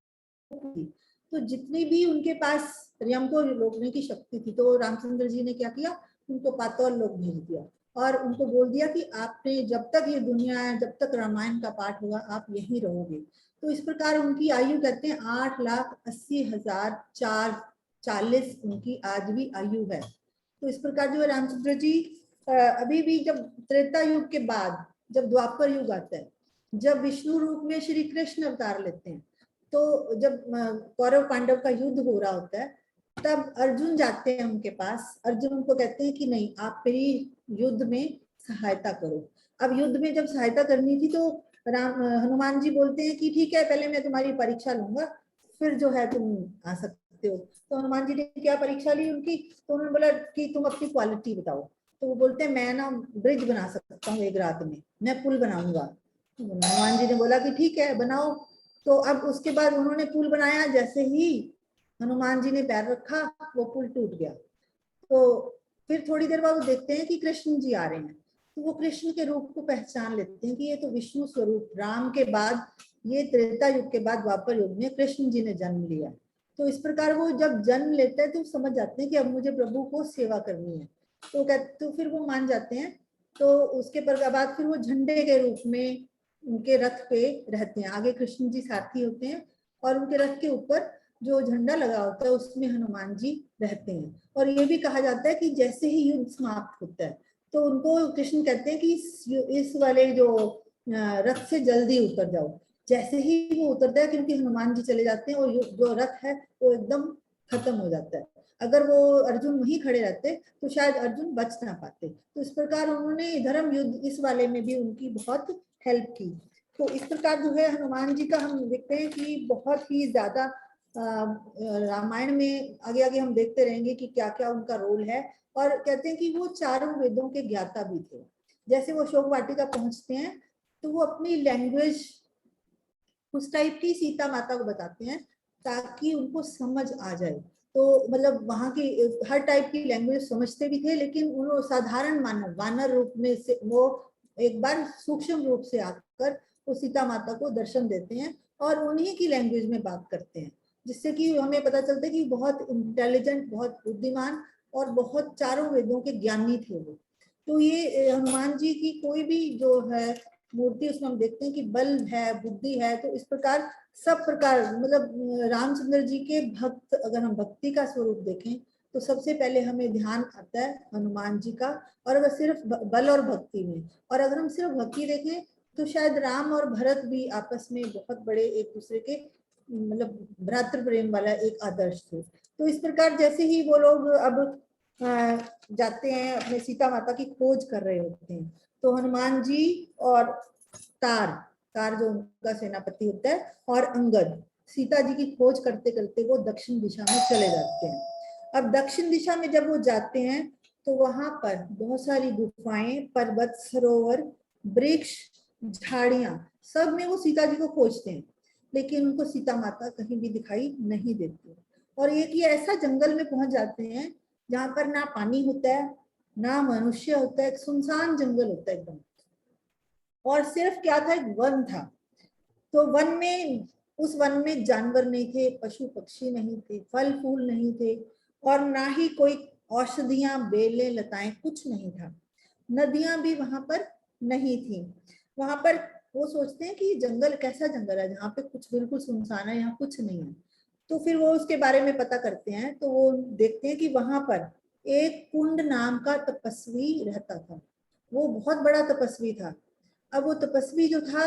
तो जितनी भी उनके पास यम को रोकने की शक्ति थी, तो रामचंद्र जी ने क्या किया, उनको पाताल लोक भेज दिया और उनको बोल दिया कि आपने जब तक ये दुनिया है, जब तक रामायण का पाठ होगा, आप यहीं रहोगे। तो इस प्रकार उनकी आयु कहते हैं 8,80,440 उनकी आज भी आयु है। तो इस प्रकार जो रामचंद्र जी अभी भी, जब त्रेता युग के बाद जब द्वापर युग आता है, जब विष्णु रूप में श्री कृष्ण अवतार लेते हैं, तो जब कौरव पांडव का युद्ध हो रहा होता है, तब अर्जुन जाते हैं उनके पास। अर्जुन उनको कहते हैं कि नहीं, आप मेरी युद्ध में सहायता करो। अब युद्ध में जब सहायता करनी थी, तो हनुमान जी बोलते हैं कि ठीक है, पहले मैं तुम्हारी परीक्षा लूंगा, फिर जो है तुम आ सकते हो। तो हनुमान जी ने क्या परीक्षा ली उनकी, तो उन्होंने बोला कि तुम अपनी क्वालिटी बताओ। तो वो बोलते हैं मैं ना ब्रिज बना सकता हूँ एक रात में, मैं पुल बनाऊंगा। तो हनुमान जी ने बोला कि ठीक है बनाओ। तो अब उसके बाद उन्होंने पुल बनाया, जैसे ही हनुमान जी ने पैर रखा वो पुल टूट गया। तो फिर थोड़ी देर बाद वो देखते हैं कि कृष्ण जी आ रहे हैं, तो वो कृष्ण के रूप को पहचान लेते हैं कि ये तो विष्णु स्वरूप, राम के बाद, ये त्रेता युग के बाद द्वापर युग में कृष्ण जी ने जन्म लिया। तो इस प्रकार वो जब जन्म लेते हैं तो समझ जाते हैं कि अब मुझे प्रभु को सेवा करनी है। तो फिर वो मान जाते हैं। तो उसके बाद फिर वो झंडे के रूप में उनके रथ पे रहते हैं, आगे कृष्ण जी सारथी होते हैं और उनके रथ के ऊपर जो झंडा लगा होता है उसमें हनुमान जी रहते हैं। और ये भी कहा जाता है कि जैसे ही युद्ध समाप्त होता है तो उनको कृष्ण कहते हैं कि इस वाले जो रथ से जल्दी उतर जाओ। जैसे ही वो उतरता है, क्योंकि हनुमान जी चले जाते हैं और जो रथ है वो एकदम खत्म हो जाता है। अगर वो अर्जुन वहीं खड़े रहते तो शायद अर्जुन बच ना पाते। तो इस प्रकार उन्होंने धर्म युद्ध इस वाले में भी उनकी बहुत हेल्प की। तो इस प्रकार जो है हनुमान जी का हम देखते हैं कि बहुत ही ज्यादा रामायण में आगे आगे हम देखते रहेंगे कि क्या क्या उनका रोल है। और कहते हैं कि वो चारों वेदों के ज्ञाता भी थे। जैसे वो अशोक वाटिका पहुंचते हैं तो वो अपनी लैंग्वेज उस टाइप की सीता माता को बताते हैं ताकि उनको समझ आ जाए। तो मतलब वहां की हर टाइप की लैंग्वेज समझते भी थे, लेकिन उन्होंने साधारण मानव वानर रूप में से वो एक बार सूक्ष्म रूप से आकर वो सीता माता को दर्शन देते हैं और उन्हीं की लैंग्वेज में बात करते हैं, जिससे कि हमें पता चलता है कि बहुत इंटेलिजेंट, बहुत बुद्धिमान और बहुत चारों वेदों के ज्ञानी थे वो। तो ये हनुमान जी की कोई भी जो है मूर्ति, उसमें हम देखते हैं कि बल है, बुद्धि है। तो इस प्रकार सब प्रकार, मतलब रामचंद्र जी के भक्त, अगर हम भक्ति का स्वरूप देखें तो सबसे पहले हमें ध्यान आता है हनुमान जी का। और अगर सिर्फ बल और भक्ति में, और अगर हम सिर्फ भक्ति देखें तो शायद राम और भरत भी आपस में बहुत बड़े एक दूसरे के मतलब भ्रातृ प्रेम वाला एक आदर्श थे। तो इस प्रकार जैसे ही वो लोग अब जाते हैं, अपने सीता माता की खोज कर रहे होते हैं, तो हनुमान जी और तार तार जो उनका सेनापति होता है और अंगद सीता जी की खोज करते करते वो दक्षिण दिशा में चले जाते हैं। अब दक्षिण दिशा में जब वो जाते हैं तो वहां पर बहुत सारी गुफाएं, पर्वत, सरोवर, वृक्ष, झाड़ियां, सब में वो सीता जी को खोजते हैं, लेकिन उनको सीता माता कहीं भी दिखाई नहीं देती। और एक ये ऐसा जंगल में पहुंच जाते हैं जहां पर ना पानी होता है, ना मनुष्य होता है, एक सुनसान जंगल होता है एकदम। और सिर्फ क्या था, एक वन था। तो वन में, उस वन में जानवर नहीं थे, पशु पक्षी नहीं थे, फल फूल नहीं थे, और ना ही कोई औषधियां, बेलें, लताएं, कुछ नहीं था। नदियां भी वहां पर नहीं थी। वहां पर वो सोचते हैं कि जंगल कैसा जंगल है जहाँ पे कुछ बिल्कुल सुनसान है, यहाँ कुछ नहीं है। तो फिर वो उसके बारे में पता करते हैं तो वो देखते हैं कि वहां पर एक कुंड नाम का तपस्वी रहता था। वो बहुत बड़ा तपस्वी था। अब वो तपस्वी जो था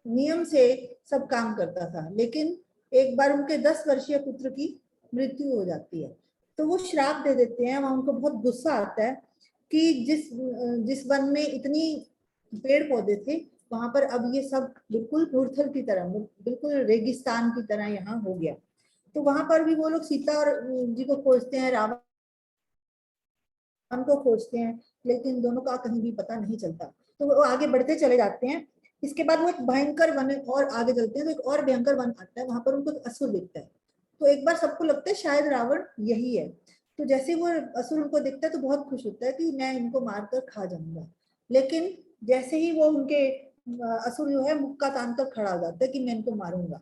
नियम से सब काम करता था, लेकिन एक बार उनके 10 वर्षीय पुत्र की मृत्यु हो जाती है। तो वो श्राप दे देते हैं। वहां उनको बहुत गुस्सा आता है कि जिस जिस वन में इतनी पेड़ पौधे थे वहां पर अब ये सब बिल्कुल भूर्थल की तरह, बिल्कुल रेगिस्तान की तरह यहाँ हो गया। तो वहां पर भी वो लोग सीता और जी को खोजते हैं, रावण को खोजते हैं, लेकिन दोनों का कहीं भी पता नहीं चलता। तो वो आगे बढ़ते चले जाते हैं। इसके बाद वो एक भयंकर वन और आगे चलते हैं तो एक और भयंकर वन आता है, वहां पर उनको असुर दिखता है। तो एक बार सबको लगता है शायद रावण यही है। तो जैसे वो असुर उनको दिखता है तो बहुत खुश होता है कि मैं इनको मारकर खा जाऊंगा। लेकिन जैसे ही वो उनके असुर जो है मुक्का तान कर खड़ा हो जाता है कि मैं इनको मारूंगा।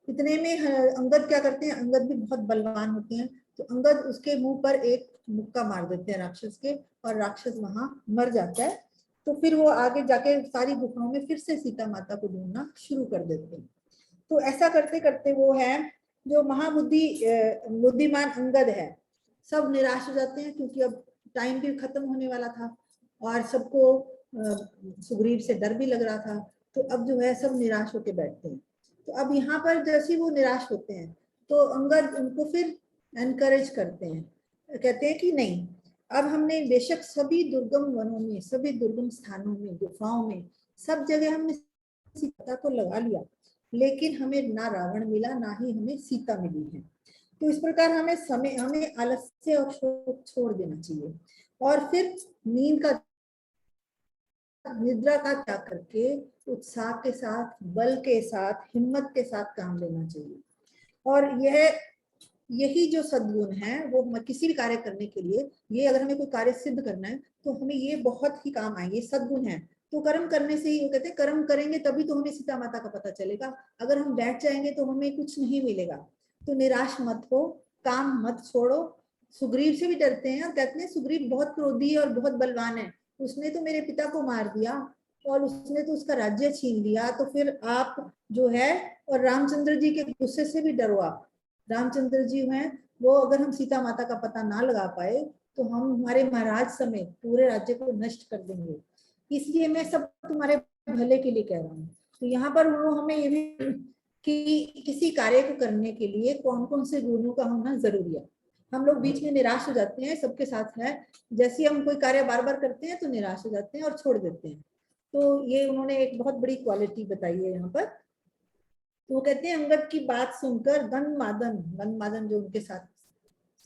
इतने में अंगद क्या करते हैं, अंगद भी बहुत बलवान होते हैं, तो अंगद उसके मुंह पर एक मुक्का मार देते हैं राक्षस के, और राक्षस वहां मर जाता है। तो फिर वो आगे जाके सारी गुफाओं में फिर से सीता माता को ढूंढना शुरू कर देते हैं। तो ऐसा करते करते वो है जो बुद्धिमान अंगद है, सब निराश हो जाते हैं क्योंकि अब टाइम भी खत्म होने वाला था और सबको सुग्रीव से डर भी लग रहा था। तो अब जो है सब निराश होकर बैठते हैं। तो अब यहाँ पर जैसे वो निराश होते हैं तो अंगद उनको फिर एनकरेज करते हैं, कहते हैं कि नहीं, अब हमने बेशक सभी दुर्गम वनों में, सभी दुर्गम स्थानों में, गुफाओं में, सब जगह हमने सीता तो लगा लिया, लेकिन हमें ना रावण मिला, ना ही हमें सीता मिली है। तो इस प्रकार हमें आलस्य और छोड़ देना चाहिए, और फिर नींद का, निद्रा का त्याग करके उत्साह के साथ, बल के साथ, हिम्मत के साथ काम लेना चाहिए। और यही जो सद्गुण है वो किसी भी कार्य करने के लिए, ये अगर हमें कोई कार्य सिद्ध करना है तो हमें ये बहुत ही काम आएंगे, सद्गुण है। तो कर्म करने से ही, वो कहते हैं कर्म करेंगे तभी तो हमें सीता माता का पता चलेगा। अगर हम बैठ जाएंगे तो हमें कुछ नहीं मिलेगा। तो निराश मत हो, काम मत छोड़ो। सुग्रीव से भी डरते हैं, कहते हैं सुग्रीव बहुत क्रोधी है और बहुत बलवान है, उसने तो मेरे पिता को मार दिया और उसने तो उसका राज्य छीन लिया, तो फिर आप जो है, और रामचंद्र जी के गुस्से से भी डरो आप। रामचंद्र जी हैं वो, अगर हम सीता माता का पता ना लगा पाए तो हम हमारे महाराज समेत पूरे राज्य को नष्ट कर देंगे। इसलिए मैं सब तुम्हारे भले के लिए कह रहा हूँ। तो यहाँ पर उन्होंने हमें ये भी कि किसी कार्य को करने के लिए कौन कौन से गुणों का होना जरूरी है। हम लोग बीच में निराश हो जाते हैं, सबके साथ है, जैसे हम कोई कार्य बार बार करते हैं तो निराश हो जाते हैं और छोड़ देते हैं। तो ये उन्होंने एक बहुत बड़ी क्वालिटी बताई है यहाँ पर। तो वो कहते हैं अंगद की बात सुनकर गन्मादन जो उनके साथ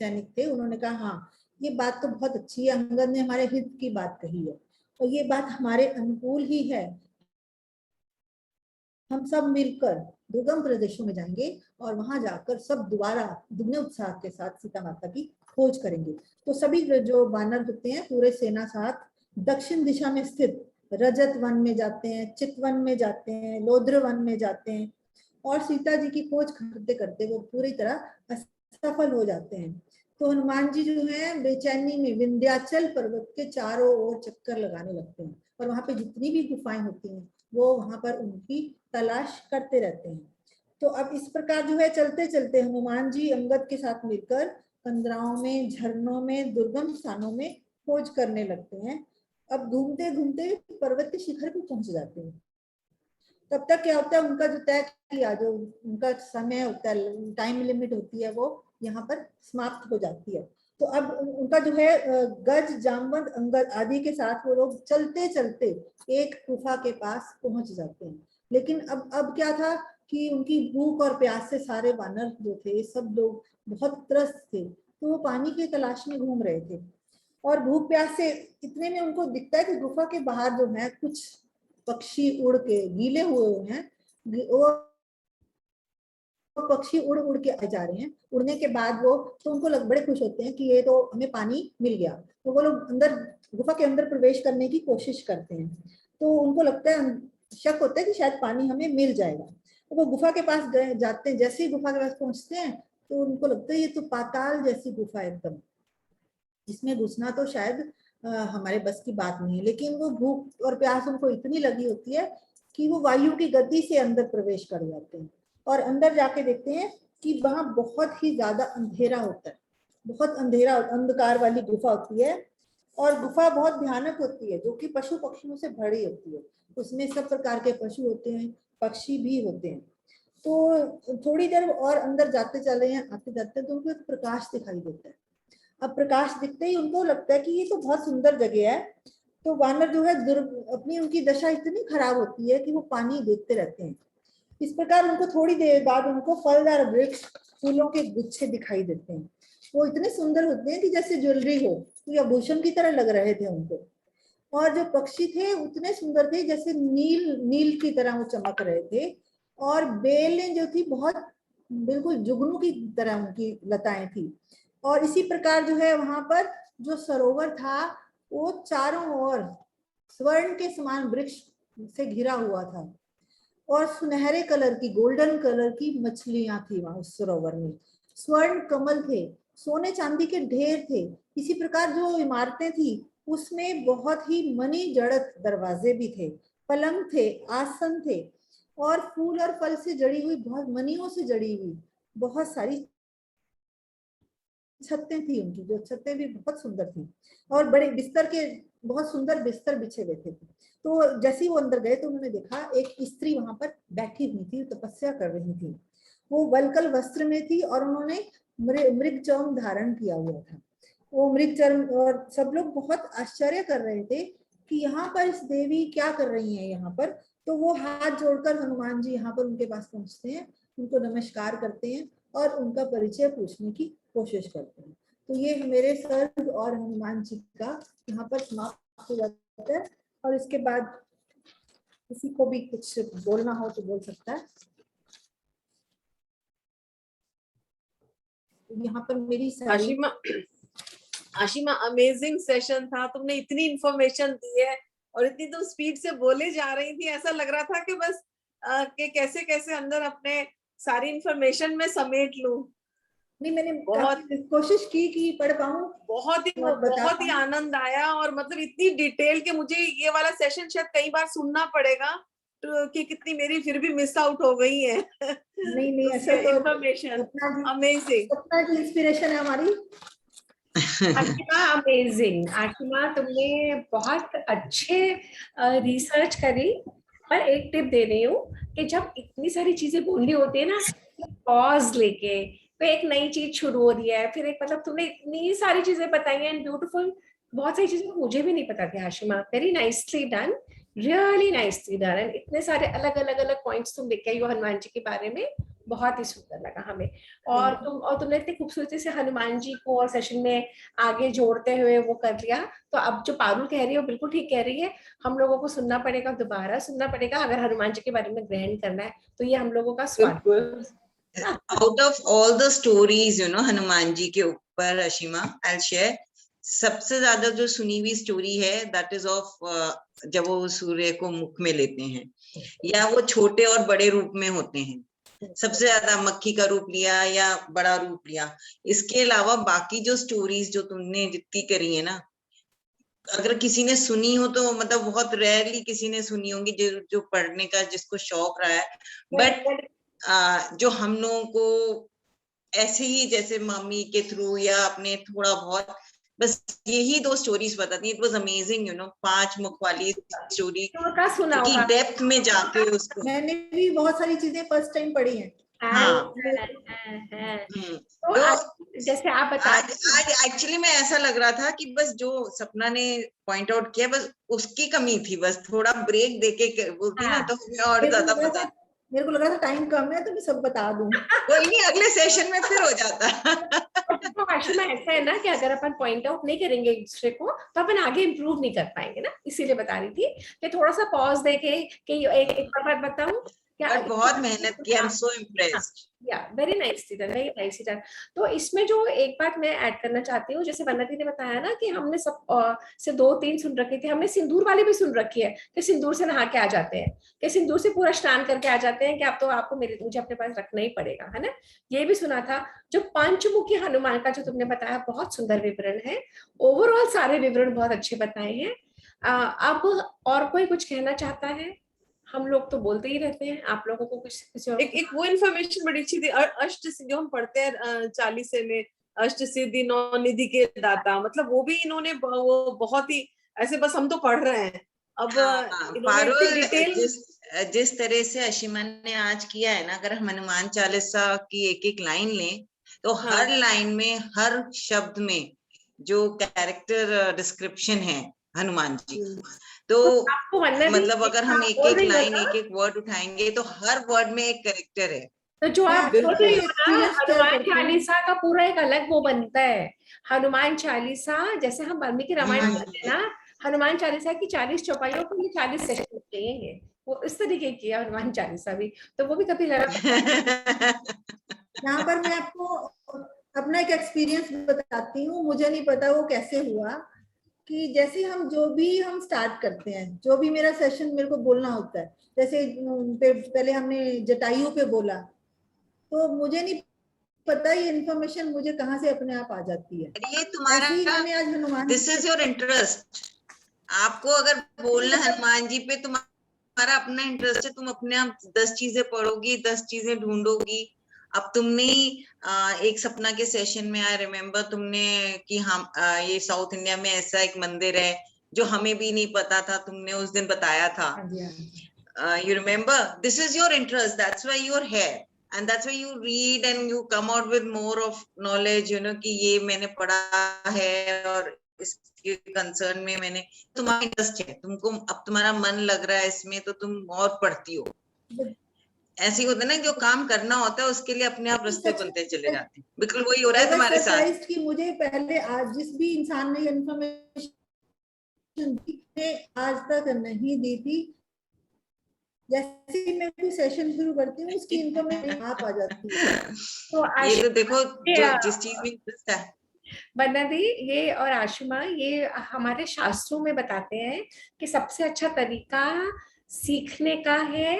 सैनिक थे, उन्होंने कहा हाँ ये बात तो बहुत अच्छी है, अंगद ने हमारे हित की बात कही है और ये बात हमारे अनुकूल ही है। हम सब मिलकर दुर्गम प्रदेशों में जाएंगे और वहां जाकर सब दोबारा दुगने उत्साह के साथ सीता माता की खोज करेंगे। तो सभी जो वानर होते हैं पूरे सेना साथ दक्षिण दिशा में स्थित रजत वन में जाते हैं, चितवन में जाते हैं, लोद्र वन में जाते हैं और सीता जी की खोज करते करते वो पूरी तरह असफल हो जाते हैं। तो हनुमान जी जो है बेचैनी में विंध्याचल पर्वत के चारों ओर चक्कर लगाने लगते हैं और वहां पे जितनी भी गुफाएं होती हैं वो वहां पर उनकी तलाश करते रहते हैं। तो अब इस प्रकार जो है चलते चलते हनुमान जी अंगद के साथ मिलकर कंदराओं में, झरनों में, दुर्गम स्थानों में खोज करने लगते हैं। अब घूमते घूमते पर्वत के शिखर पर पहुंच जाते हैं। तब तक क्या होता है, उनका जो तय किया, जो उनका समय होता है, टाइम लिमिट होती है, वो यहाँ पर समाप्त हो जाती है। तो अब उनका जो है गज, जामवंत, अंगद आदि के साथ वो लोग चलते चलते एक गुफा के पास पहुंच जाते हैं। लेकिन अब क्या था कि उनकी भूख और प्यास से सारे वानर जो थे सब लोग बहुत त्रस्त थे, तो वो पानी की तलाश में घूम रहे थे और भूख प्यास से इतने में उनको दिखता है कि गुफा के बाहर जो है कुछ पक्षी उड़ के गीले हुए हैं, वो पक्षी उड़ उड़ के आ जा रहे हैं। उड़ने के बाद वो, तो उनको बड़े खुश होते हैं कि ये तो हमें पानी मिल गया। तो वो लोग अंदर, गुफा के अंदर प्रवेश करने की कोशिश करते हैं। तो उनको लगता है, शक होता है कि शायद पानी हमें मिल जाएगा। तो वो गुफा के पास जाते हैं, जैसे ही गुफा के पास पहुंचते हैं तो उनको लगता है ये तो पाताल जैसी गुफा एकदम, इसमें घुसना तो शायद हमारे बस की बात नहीं है। लेकिन वो भूख और प्यास उनको इतनी लगी होती है कि वो वायु की गति से अंदर प्रवेश कर जाते हैं और अंदर जाके देखते हैं कि वहां बहुत ही ज्यादा अंधेरा होता है, बहुत अंधेरा, अंधकार वाली गुफा होती है और गुफा बहुत भयानक होती है, जो कि पशु पक्षियों से भरी होती है। उसमें सब प्रकार के पशु होते हैं, पक्षी भी होते हैं। तो थोड़ी देर और अंदर जाते चले हैं, आते जाते हैं तो उनको एक प्रकाश दिखाई देता है। अब प्रकाश दिखते ही उनको लगता है कि ये तो बहुत सुंदर जगह है। तो वानर जो है अपनी, उनकी दशा इतनी खराब होती है कि वो पानी देखते रहते हैं। इस प्रकार उनको थोड़ी देर बाद उनको फलदार वृक्ष, फूलों के गुच्छे दिखाई देते हैं। वो इतने सुंदर होते हैं कि जैसे ज्वेलरी हो, तो आभूषण की तरह लग रहे थे उनको। और जो पक्षी थे उतने सुंदर थे जैसे नील नील की तरह वो चमक रहे थे। और बेलें जो थी बहुत बिल्कुल जुगनू की तरह उनकी लताएं थी। और इसी प्रकार जो है वहां पर जो सरोवर था वो चारों ओर स्वर्ण के समान वृक्ष से घिरा हुआ था और सुनहरे कलर की, गोल्डन कलर की मछलियां थी वहां उस सरोवर में। स्वर्ण कमल थे, सोने चांदी के ढेर थे। इसी प्रकार जो इमारतें थी उसमें बहुत ही मणि जड़त दरवाजे भी थे, पलंग थे, आसन थे और फूल और फल से जड़ी हुई, बहुत मणियों से जड़ी हुई बहुत सारी छतें थी। उनकी जो छतें भी बहुत सुंदर थी और बड़े बिस्तर के, बहुत सुंदर बिस्तर बिछे हुए थे। तो जैसे ही वो अंदर गए तो उन्होंने देखा एक स्त्री वहां पर बैठी हुई थी, तपस्या कर रही थी। वो वलकल वस्त्र में थी और उन्होंने मृग चर्म धारण किया हुआ था। वो मृग चर्म, और सब लोग बहुत आश्चर्य कर रहे थे कि यहाँ पर इस देवी क्या कर रही है यहाँ पर। तो वो हाथ जोड़कर हनुमान जी यहाँ पर उनके पास पहुंचते हैं, उनको नमस्कार करते हैं और उनका परिचय पूछने की कोशिश करते हैं। तो ये मेरे सर और हनुमान जी का यहाँ पर समाप्त हो जाता है। और इसके बाद किसी को भी कुछ बोलना हो तो बोल सकता है। यहाँ पर मेरी सारी आशिमा अमेजिंग सेशन था, तुमने इतनी इंफॉर्मेशन दी है और इतनी तुम स्पीड से बोले जा रही थी, ऐसा लग रहा था कि बस कि कैसे कैसे अंदर अपने सारी इंफॉर्मेशन में समेट लूं। नहीं, मैंने बहुत कोशिश की कि पढ़ पाऊं। बहुत ही आनंद आया और मतलब इतनी डिटेल के मुझे ये वाला सेशन शायद कई बार सुनना पड़ेगा तो कि कितनी मेरी फिर भी मिस आउट हो गई है। नहीं ऐसा तो इंफॉर्मेशन अमेजिंग, सपना की इंस्पिरेशन है हमारी। आशिमा अमेजिंग, आशिमा तुमने बहुत अच्छे रिसर्च करी। और एक टिप दे रही हूँ कि जब इतनी सारी चीजें बोलनी होती है ना, पॉज लेके, तो एक नई चीज शुरू हो रही है, फिर एक मतलब तुमने इतनी सारी चीजें बताई हैं, ब्यूटीफुल, बहुत सारी चीजें मुझे भी नहीं पता थी Ashima. Very nicely done, really nicely done. And इतने सारे अलग अलग अलग पॉइंट्स तुम लेके आई हो हनुमान जी के बारे में, बहुत ही सुंदर लगा हमें। और तुमने इतनी खूबसूरती से हनुमान जी को और सेशन में आगे जोड़ते हुए वो कर लिया। तो अब जो पारुल कह रही है वो बिल्कुल ठीक कह रही है, हम लोगों को सुनना पड़ेगा, दोबारा सुनना पड़ेगा अगर हनुमान जी के बारे में ग्रहण करना है। तो ये हम लोगों का स्वाद। Out of all the stories, Hanuman ji के ऊपर अशिमा, I'll share सबसे ज्यादा जो सुनी हुई स्टोरी है that is of जब वो सूर्य को मुख में लेते हैं या वो छोटे और बड़े रूप में होते हैं, सबसे ज्यादा मक्खी का रूप लिया या बड़ा रूप लिया। इसके अलावा बाकी जो स्टोरीज जो तुमने जितनी करी है ना, अगर किसी ने सुनी हो तो मतलब बहुत रेयरली किसी ने सुनी होंगी जो पढ़ने का जिसको शौक रहा है। बट जो हम लोगों को ऐसे ही जैसे मम्मी के थ्रू या अपने थोड़ा बहुत बस यही 2 स्टोरीज पता थी। इट वाज अमेजिंग 5 मुख वाली स्टोरी की डेप्थ में जाके उसको मैंने भी बहुत सारी चीजें फर्स्ट टाइम पढ़ी हैं। हाँ। तो जैसे आप बता, आज एक्चुअली में ऐसा लग रहा था कि बस जो सपना ने पॉइंट आउट किया बस उसकी कमी थी, बस थोड़ा ब्रेक देके बोलती ना तो हमें और ज्यादा पता। मेरे को लग रहा था टाइम कम है तो मैं सब बता दूं। कोई नहीं, अगले सेशन में फिर हो जाता। तो आशिमा ऐसा है ना कि अगर अपन पॉइंट आउट नहीं करेंगे एक दूसरे को तो अपन आगे इम्प्रूव नहीं कर पाएंगे ना, इसीलिए बता रही थी कि थोड़ा सा पॉज देके कि एक बार बताऊं क्या। बहुत मेहनत की, आई एम सो इम्प्रेस्ड। या very nicely done, very nicely done. तो इसमें जो एक बात मैं ऐड करना चाहती हूँ, जैसे वन्नति ने बताया ना कि हमने सब से 2-3 सुन रखी थी, हमने सिंदूर वाली भी सुन रखी है कि सिंदूर से नहा के आ जाते हैं, कि सिंदूर से पूरा स्नान करके आ जाते हैं, कि अब तो आपको मुझे अपने पास रखना ही पड़ेगा, है ना। ये भी सुना था। जो पंचमुखी हनुमान का जो तुमने बताया बहुत सुंदर विवरण है। ओवरऑल सारे विवरण बहुत अच्छे बताए हैं। अब और कोई कुछ कहना चाहता है? हम लोग तो बोलते ही रहते हैं, आप लोगों को कुछ किसी और एक वो इन्फॉर्मेशन बड़ी अच्छी थी, अष्ट जो हम पढ़ते हैं 40 में, अष्ट सिद्धि 9 निधि के दाता, मतलब वो भी इन्होंने वो बहुत ही ऐसे, बस हम तो पढ़ रहे हैं अब। पारुल, जिस तरह से अशिमा ने आज किया है ना, अगर हम हनुमान चालीसा की एक एक लाइन लें तो हर लाइन में हर शब्द में जो कैरेक्टर डिस्क्रिप्शन है हनुमान जी, तो मतलब अगर हम एक एक लाइन एक एक वर्ड उठाएंगे तो हर वर्ड में एक कैरेक्टर है। तो जो आप बोल रही हो ना, हनुमान चालीसा का पूरा एक अलग वो बनता है। हनुमान चालीसा जैसे हम वाल्मीकि रामायण पढ़ते हैं ना, हनुमान चालीसा की 40 चौपाइयों को 40 सेशन चाहिए, वो इस तरीके की है हनुमान चालीसा भी। तो वो भी कभी लगा। यहाँ पर मैं आपको अपना एक एक्सपीरियंस बताती हूँ। मुझे नहीं पता वो कैसे हुआ कि जैसे हम जो भी हम स्टार्ट करते हैं, जो भी मेरा सेशन मेरे को बोलना होता है, जैसे पहले हमने जटायु पे बोला, तो मुझे नहीं पता ये इन्फॉर्मेशन मुझे कहाँ से अपने आप आ जाती है। ये तुम्हारा, आज Hanuman, this is your interest. आपको अगर बोलना हनुमान जी पे तुम्हारा अपना इंटरेस्ट है, तुम अपने आप 10 चीजें पढ़ोगी, 10 चीजें ढूंढोगी। अब तुमने एक सपना के सेशन में आई रिमेम्बर तुमने कि हम ये साउथ इंडिया में ऐसा एक मंदिर है जो हमें भी नहीं पता था, तुमने उस दिन बताया था। You remember, this is your interest, that's why you are here and that's why you read and you come out with more of knowledge, कि ये मैंने पढ़ा है और इसके कंसर्न में मैंने, तुम्हारा इंटरेस्ट है, तुमको अब तुम्हारा मन लग रहा है इसमें तो तुम और पढ़ती हो। ऐसे ही होता है ना, जो काम करना होता है उसके लिए अपने आप रास्ते बनते चले जाते हैं। बिल्कुल वही हो रहा है तुम्हारे साथ। कि मुझे पहले आज जिस भी इंसान ने इन्फॉर्मेशन आज तक नहीं दी थी, जैसे ही मैं कोई सेशन शुरू करती हूँ उसकी इन्फॉर्मेशन आप आ जाती है। तो ये तो देखो जो जिस चीज में इंटरेस्ट है। वंदना दी, ये और आशिमा, ये हमारे शास्त्रों में बताते हैं कि सबसे अच्छा तरीका सीखने का है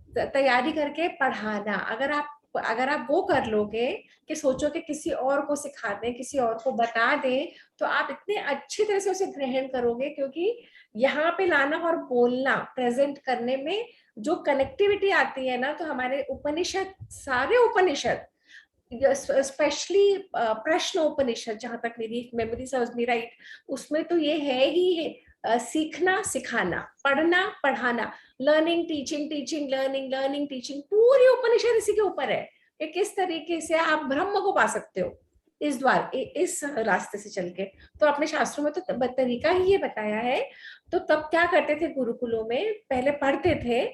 तैयारी करके पढ़ाना। अगर आप वो कर लोगे कि सोचो कि किसी और को सिखा दें, किसी और को बता दें, तो आप इतने अच्छी तरह से उसे ग्रहण करोगे, क्योंकि यहाँ पे लाना और बोलना, प्रेजेंट करने में जो कनेक्टिविटी आती है ना, तो हमारे उपनिषद, सारे उपनिषद, स्पेशली प्रश्न उपनिषद, जहां तक मेरी मेमोरी सर्व्स मी राइट, उसमें तो ये है ही है, सीखना सिखाना, पढ़ना पढ़ाना, learning teaching, teaching learning, learning teaching, पूरी उपनिषद इसी के ऊपर है कि किस तरीके से आप ब्रह्म को पा सकते हो इस रास्ते से चल के। तो अपने शास्त्रों में तो तरीका ही ये बताया है। तो तब क्या करते थे गुरुकुलों में, पहले पढ़ते थे,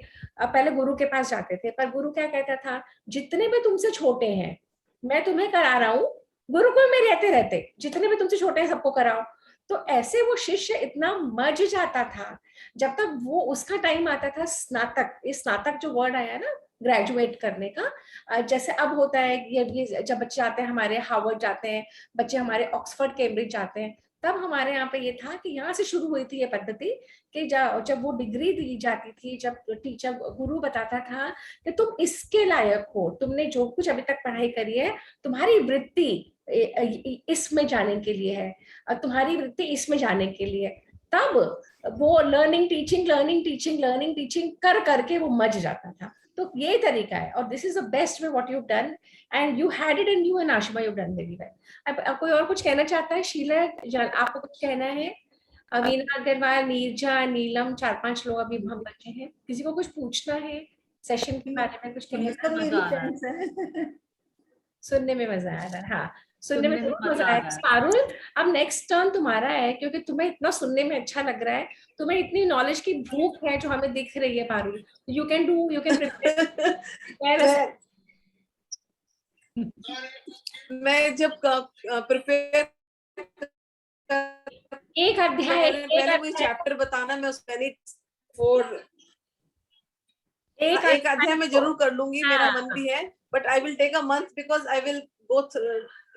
पहले गुरु के पास जाते थे, पर गुरु क्या कहता था, जितने भी तुमसे छोटे हैं मैं तुम्हें करा रहा हूँ, गुरुकुल में रहते रहते जितने भी तुमसे छोटे हैं सबको कराओ। तो ऐसे वो शिष्य इतना मज जाता था, जब तक वो उसका टाइम आता था स्नातक, इस स्नातक जो वर्ड आया ना ग्रेजुएट करने का, जैसे अब होता है ये जब बच्चे आते हैं हमारे हार्वर्ड जाते हैं, बच्चे हमारे ऑक्सफोर्ड कैम्ब्रिज जाते हैं, तब हमारे यहाँ पे ये था कि यहाँ से शुरू हुई थी ये पद्धति कि जब वो डिग्री दी जाती थी, जब टीचर गुरु बताता था कि तुम इसके लायक हो, तुमने जो कुछ अभी तक पढ़ाई करी है, तुम्हारी वृत्ति इसमें जाने के लिए है, तुम्हारी वृत्ति इसमें जाने के लिए, तब वो learning teaching, learning teaching, learning teaching कर करके वो मज जाता था। तो ये तरीका है, और this is the best way what you done, and you had it in you, and Ashima you done very well. अब कोई और कुछ कहना चाहता है? शीला, आपको कुछ कहना है? अवीना अग्रवाल, नीरजा, नीलम, 4-5 लोग अभी हम बचे हैं, किसी को कुछ पूछना है सेशन के बारे में, कुछ कहना? सुनने में मजा आ रहा है। हाँ, सुनने में जरूर मजा आया। पारुल, अब नेक्स्ट टर्न तुम्हारा है, क्योंकि तुम्हें इतना सुनने में अच्छा लग रहा है, तुम्हें इतनी नॉलेज की भूख है जो हमें दिख रही है। Parul, you can prepare. मैं जब प्रिपेयर एक अध्याय, कोई चैप्टर बताना, मैं उसमें एक अध्याय में जरूर कर लूंगी, मेरा मन भी है, but I will take a month because I will go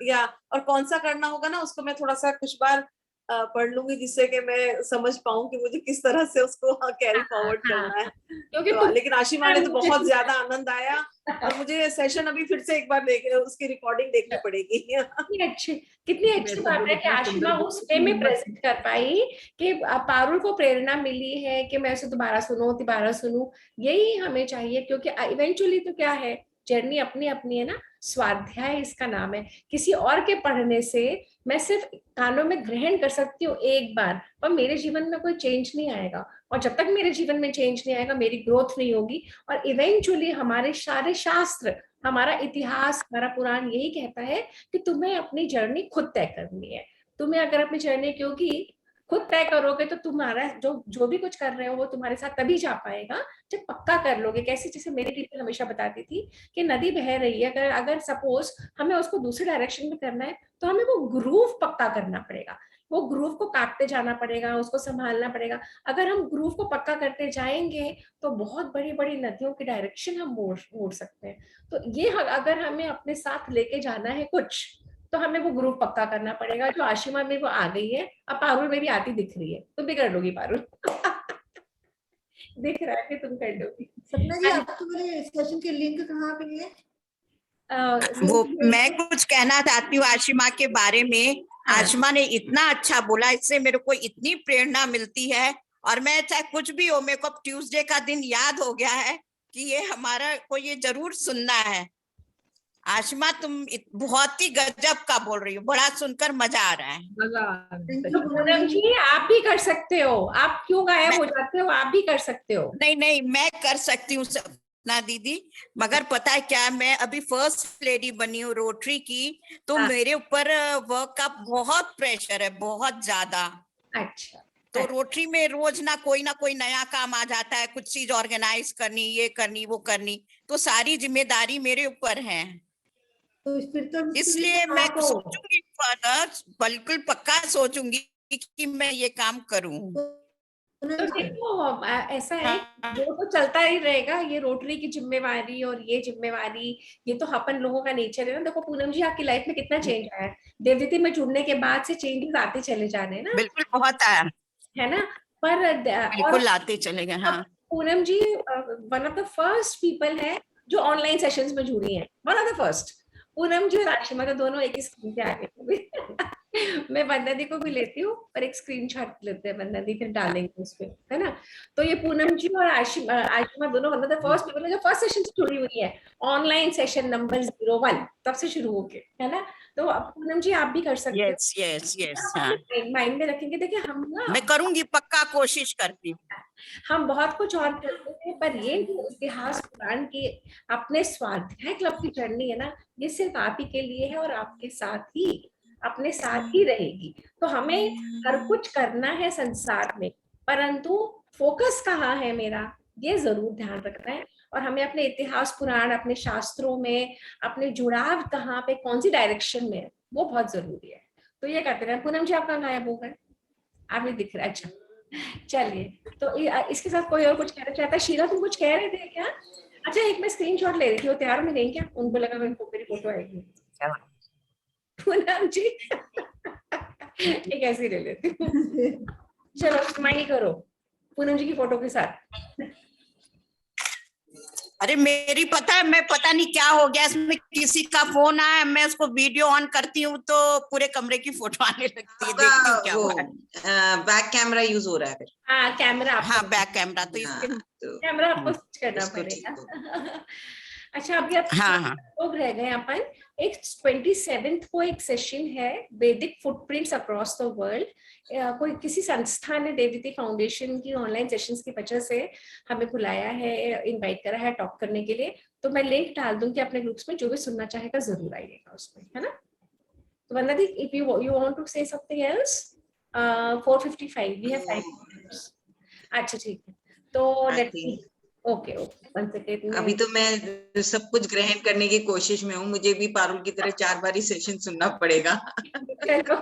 या, और कौन सा करना होगा ना उसको मैं थोड़ा सा कुछ बार पढ़ लूंगी, जिससे कि मैं समझ पाऊं कि मुझे किस तरह से उसको कैरी फॉरवर्ड करना है। क्योंकि तो, लेकिन आशिमा ने तो बहुत ज्यादा आनंद आया, और मुझे सेशन अभी फिर से एक बार उसकी रिकॉर्डिंग देखनी पड़ेगी। कितनी अच्छी बात है कि आशिमा उस वे में प्रेजेंट कर पाई कि पारुल को प्रेरणा मिली है कि मैं उसे दोबारा सुनूं। यही हमें चाहिए, क्योंकि इवेंचुअली तो क्या है, जर्नी अपनी अपनी है ना, स्वाध्याय इसका नाम है। किसी और के पढ़ने से मैं सिर्फ कानों में ग्रहण कर सकती हूँ एक बार, पर मेरे जीवन में कोई चेंज नहीं आएगा, और जब तक मेरे जीवन में चेंज नहीं आएगा मेरी ग्रोथ नहीं होगी। और इवेंचुअली हमारे सारे शास्त्र, हमारा इतिहास, हमारा पुराण यही कहता है कि तुम्हें अपनी जर्नी खुद तय करनी है। तुम्हें अगर अपनी जर्नी, क्योंकि खुद तय करोगे तो तुम्हारा जो भी कुछ कर रहे हो वो तुम्हारे साथ तभी जा पाएगा जब पक्का कर लोगे। कैसे, जैसे मेरी टीचर हमेशा बताती थी कि नदी बह रही है, अगर सपोज हमें उसको दूसरे डायरेक्शन में करना है तो हमें वो ग्रूव पक्का करना पड़ेगा, वो ग्रूव को काटते जाना पड़ेगा, उसको संभालना पड़ेगा। अगर हम ग्रूव को पक्का करते जाएंगे तो बहुत बड़ी बड़ी नदियों की डायरेक्शन हम मोड़ सकते हैं। तो ये अगर हमें अपने साथ लेके जाना है कुछ, तो हमें वो ग्रुप पक्का करना पड़ेगा। जो आशिमा में वो आ गई है, अब पारुल में भी आती दिख रही है, तुम भी कर लोगी पारुल। दिख रहा है कि तुम कर लोगी। सपना जी, आपको मेरे सेशन के लिंक कहाँ पे है? वो मैं कुछ कहना चाहती हूँ आशिमा के बारे में। आशिमा ने इतना अच्छा बोला, इससे मेरे को इतनी प्रेरणा मिलती है, और मैं चाहे कुछ भी हो, मेरे को ट्यूसडे का दिन याद हो गया है कि ये हमारा को ये जरूर सुनना है। आशिमा, तुम बहुत ही गजब का बोल रही हो, बड़ा सुनकर मजा आ रहा है। पूनम जी, आप भी कर सकते हो, आप क्यों गायब हो जाते हो, आप भी कर सकते हो। नहीं, मैं कर सकती हूँ इतना दीदी, मगर पता है क्या, मैं अभी फर्स्ट लेडी बनी हूँ रोटरी की, तो मेरे ऊपर वर्क का बहुत प्रेशर है, बहुत ज्यादा। अच्छा। तो रोटरी में रोज ना कोई नया काम आ जाता है, कुछ चीज ऑर्गेनाइज करनी, ये करनी वो करनी, तो सारी जिम्मेदारी मेरे ऊपर है। तो फिर तो इसलिए मैं सोचूंगी फर्दर, बिल्कुल पक्का सोचूंगी कि मैं ये काम करूं। तो देखो ऐसा है, वो तो चलता ही रहेगा, ये रोटरी की जिम्मेवारी और ये जिम्मेवारी, ये तो अपन लोगों का नेचर है ना। देखो पूनम जी, आपकी लाइफ में कितना चेंज आया है, देवदीदी में जुड़ने के बाद से चेंजेस आते चले जा रहे हैं ना। बिल्कुल बहुत आया है ना। पर बिल्कुल आते चले गए। हाँ, Poonam ji one of the first people है जो ऑनलाइन सेशंस में जुड़ी हैं, one of the first. Poonam ji और आशिमा तो दोनों एक ही स्क्रीन पे आ गए। मैं वंदना दी को भी लेती हूँ, पर एक स्क्रीनशॉट लेते हैं वंदना दी, फिर डालेंगे उस पे, है ना। तो ये पूनम जी और आशिमा दोनों one of the first people है जो फर्स्ट सेशन से जुड़ी हुई है, ऑनलाइन सेशन नंबर 01 तब से शुरू होके, है ना। तो पूनम जी आप भी कर सकते हो। यस यस यस, हाँ माइंड में रखेंगे। देखिए हम ना, मैं करूंगी, पक्का कोशिश करती हूँ। हम बहुत कुछ और करते हैं, पर ये इतिहास पुराण की अपने स्वाध्याय क्लब की जर्नी है ना, ये सिर्फ आप ही के लिए है और आपके साथ ही, अपने साथ ही रहेगी। तो हमें हर कुछ करना है संसार में, परंतु फोकस कहाँ है मेरा, ये जरूर ध्यान रखना है। और हमें अपने इतिहास पुराण, अपने शास्त्रों में अपने जुड़ाव कहाँ पे, कौन सी डायरेक्शन में है, वो बहुत जरूरी है। तो ये करते रहे। पूनम जी आपका गायब हो गए, आप नहीं दिख रहा। अच्छा चलिए, तो इसके साथ कोई और कुछ कहना चाहता है? शीला तुम कुछ कह रहे थे क्या? अच्छा, एक मैं स्क्रीनशॉट ले रही थी, वो तैयार में नहीं क्या? उनको लगा मेरी फोटो आएगी। पूनम जी एक ऐसे ही ले लेती हूँ। चलो स्माइल करो पूनम जी की फोटो के साथ। अरे मेरी पता है, मैं पता नहीं क्या हो गया इसमें, किसी का फोन आया, मैं उसको वीडियो ऑन करती हूँ तो पूरे कमरे की फोटो आने लगती है। देखती हूँ क्या हुआ है। बैक कैमरा यूज हो रहा है। हाँ कैमरा, हाँ बैक कैमरा, तो इसके कैमरा आपको स्विच करना पड़ेगा। अच्छा अभी आप हाँ लोग रह गए अपन। एक 27th को एक सेशन है, वैदिक फुटप्रिंट्स अक्रॉस द वर्ल्ड। कोई किसी संस्था ने, देवदीदी फाउंडेशन की ऑनलाइन सेशंस की वजह से हमें बुलाया है, इनवाइट करा है टॉक करने के लिए। तो मैं लिंक डाल दूंगी अपने ग्रुप्स में, जो भी सुनना चाहेगा जरूर आइएगा उसमें, है ना। तो वंदना दी, if you want to say something else, 4:55 we have 5 minutes. अच्छा ठीक है, तो लेट्स ओके वन सेकेंड। अभी तो मैं सब कुछ ग्रहण करने की कोशिश में हूँ, मुझे भी पारुल की तरह 4 बार ही सेशन सुनना पड़ेगा। चलो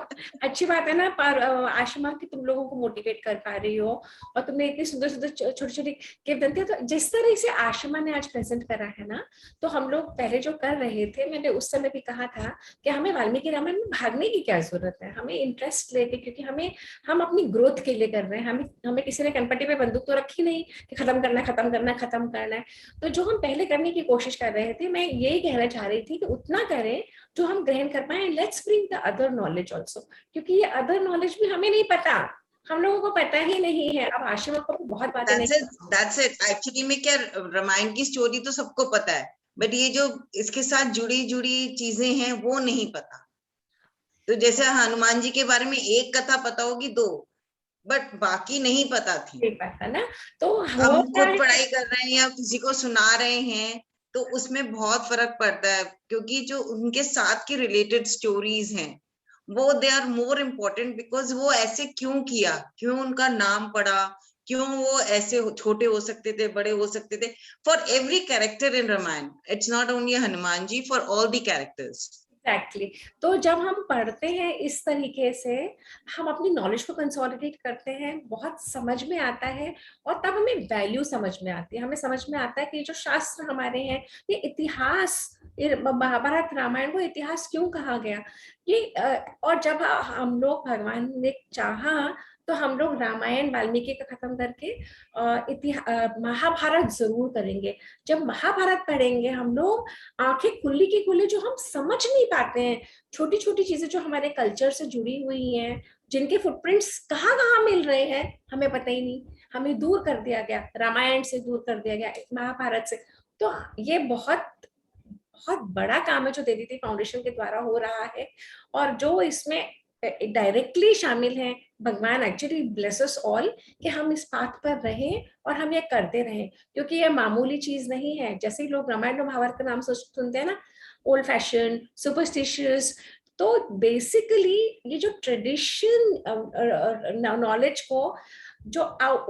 अच्छी बात है ना, पर आशिमा की तुम लोगों को मोटिवेट कर पा रही हो, और तुमने इतनी सुंदर सुंदर छोटी छोटी किवदंतियां, तो जिस तरह से आशिमा ने आज प्रेजेंट करा है ना, तो हम लोग पहले जो कर रहे थे, मैंने उस समय भी कहा था कि हमें वाल्मीकि रामायण में भागने की क्या जरूरत है, हमें इंटरेस्ट लेके, क्योंकि हम अपनी ग्रोथ के लिए कर रहे हैं। हमें किसी ने कनपट्टी पे बंदूक तो रखी नहीं कि खत्म करना है। तो जो हम पहले करने की कोशिश कर रहे थे, मैं यही कहना चाह रही थी कि उतना करें जो हम ग्रहण कर पाए। Let's bring the other knowledge also, क्योंकि ये अदर नॉलेज भी हमें नहीं पता, हम लोगों को पता ही नहीं है। अब आशिमा को बहुत बातें नहीं। That's it. एक्चुअली में क्या, रामायण की स्टोरी तो सबको पता है, बट ये जो इसके साथ जुड़ी चीजें हैं वो नहीं पता। तो जैसे हनुमान जी के बारे में एक कथा पता होगी, 2, बट बाकी नहीं पता थी। नहीं पता ना, तो हम खुद पढ़ाई कर रहे हैं या किसी को सुना रहे हैं, तो उसमें बहुत फर्क पड़ता है, क्योंकि जो उनके साथ की रिलेटेड स्टोरीज हैं वो they are more important, because वो ऐसे क्यों किया, क्यों उनका नाम पड़ा, क्यों वो ऐसे छोटे हो सकते थे, बड़े हो सकते थे। For every character in Ramayan, it's not only Hanuman ji, for all the characters. Exactly. तो जब हम पढ़ते हैं इस तरीके से, हम अपनी नॉलेज को कंसोलिडेट करते हैं, बहुत समझ में आता है, और तब हमें वैल्यू समझ में आती है। हमें समझ में आता है कि जो शास्त्र हमारे हैं, ये इतिहास, महाभारत रामायण को इतिहास क्यों कहा गया, ये और जब हम लोग, भगवान ने चाहा तो हम लोग रामायण वाल्मीकि का खत्म करके महाभारत जरूर करेंगे। जब महाभारत पढ़ेंगे हम लोग, आंखें खुली की खुली, जो हम समझ नहीं पाते हैं, छोटी छोटी चीजें जो हमारे कल्चर से जुड़ी हुई हैं, जिनके फुटप्रिंट्स कहाँ कहाँ मिल रहे हैं हमें पता ही नहीं, हमें दूर कर दिया गया, रामायण से दूर कर दिया गया, महाभारत से। तो ये बहुत बहुत बड़ा काम है जो देवदीदी फाउंडेशन के द्वारा हो रहा है, और जो इसमें डायरेक्टली शामिल हैं। भगवान एक्चुअली ब्लेस अस ऑल कि हम इस पाथ पर रहें और हम ये करते रहें, क्योंकि ये मामूली चीज नहीं है। जैसे ही लोग रामायण और महाभारत का नाम सुनते हैं ना, ओल्ड फैशन, सुपरस्टिशियस, तो बेसिकली ये जो ट्रेडिशन नॉलेज को जो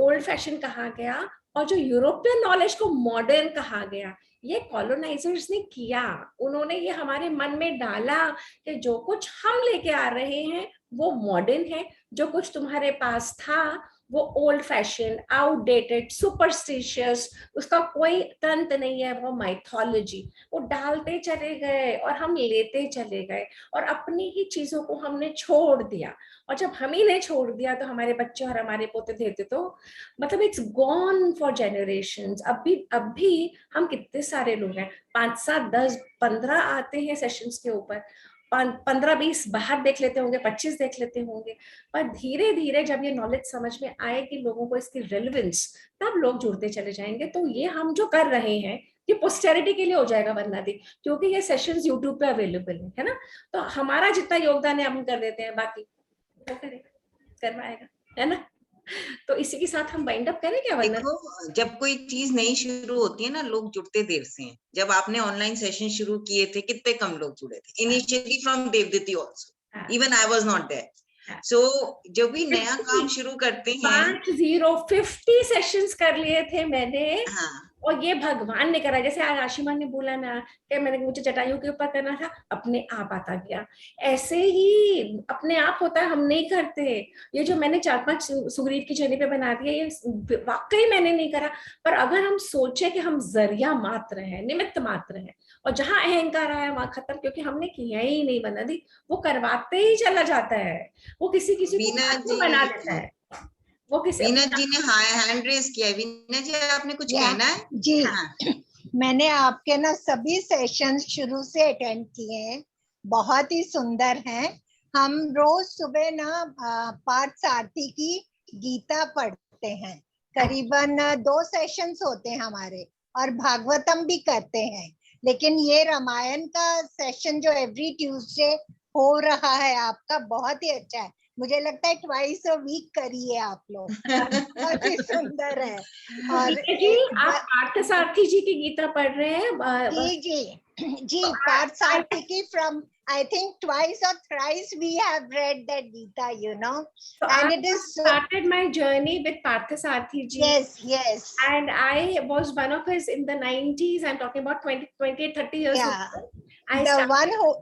ओल्ड फैशन कहा गया और जो यूरोपियन नॉलेज को मॉडर्न कहा गया, ये कॉलोनाइजर्स ने किया। उन्होंने ये हमारे मन में डाला कि जो कुछ हम लेके आ रहे हैं वो मॉडर्न है, जो कुछ तुम्हारे पास था वो ओल्ड फैशन, आउटडेटेड, सुपरस्टिशियस, उसका कोई तंत नहीं है, वो माइथोलॉजी। वो डालते चले गए और हम लेते चले गए और अपनी ही चीजों को हमने छोड़ दिया। और जब हम ही ने छोड़ दिया तो हमारे बच्चे और हमारे पोते थे तो मतलब इट्स गॉन फॉर जनरेशंस। अब भी हम कितने सारे लोग हैं, 5, 7, 10, 15 आते हैं सेशंस के ऊपर, 15-20 बाहर देख लेते होंगे, 25 देख लेते होंगे, पर धीरे धीरे जब ये नॉलेज समझ में आए कि लोगों को इसकी रेलेवेंस, तब लोग जुड़ते चले जाएंगे। तो ये हम जो कर रहे हैं ये पोस्टेरिटी के लिए हो जाएगा वरना दी, क्योंकि ये सेशंस यूट्यूब पे अवेलेबल है ना। तो हमारा जितना योगदान है हम कर देते हैं, बाकी वो करेगा, करवाएगा, है ना। तो इसी के साथ हम वाइंड अप करें क्या? वरना देखो, जब कोई चीज नई शुरू होती है ना, लोग जुड़ते देर से हैं। जब आपने ऑनलाइन सेशन शुरू किए थे, कितने कम लोग जुड़े थे initially from Devditi also, even I was not there. So जब भी नया काम शुरू करते हैं, 50 सेशंस कर लिए थे मैंने। हाँ, और ये भगवान ने करा। जैसे आज आशिमा ने बोला ना कि मैंने मुझे जटायु के ऊपर करना था, अपने आप आता गया। ऐसे ही अपने आप होता है, हम नहीं करते। ये जो मैंने 4-5 सुग्रीव की जर्नी पे बना दिया, ये वाकई मैंने नहीं करा। पर अगर हम सोचे कि हम जरिया मात्र हैं, निमित्त मात्र हैं, और जहां अहंकार आया वहां खत्म, क्योंकि हमने किया ही नहीं बना दी। वो करवाते ही चला जाता है, वो किसी को वीना बना देता है। वो किसी वीना जी ने हैंड रेज किया है। वीना जी, आपने कुछ कहना है? जी, हाँ। मैंने आपके ना सभी सेशन शुरू से अटेंड किए हैं, बहुत ही सुंदर हैं। हम रोज सुबह ना पार्थ सारथी की गीता पढ़ते हैं, करीबन 2 सेशंस होते हैं हमारे, और भागवतम भी करते हैं। लेकिन ये रामायण का सेशन जो एवरी ट्यूसडे हो रहा है आपका, बहुत ही अच्छा है। मुझे लगता है ट्वाइस अ वीक करिए आप लोग, बहुत ही सुंदर है। और जी, आप पार्थ सारथी जी की गीता पढ़ रहे हैं? जी, पार्थ सारथी की from I think twice or thrice we have read that Gita, you know, So and I it is so, started my journey with Partha Sarathy ji. yes, And I was one of his in the 90s. I'm talking about 30 years yeah. ago. One who,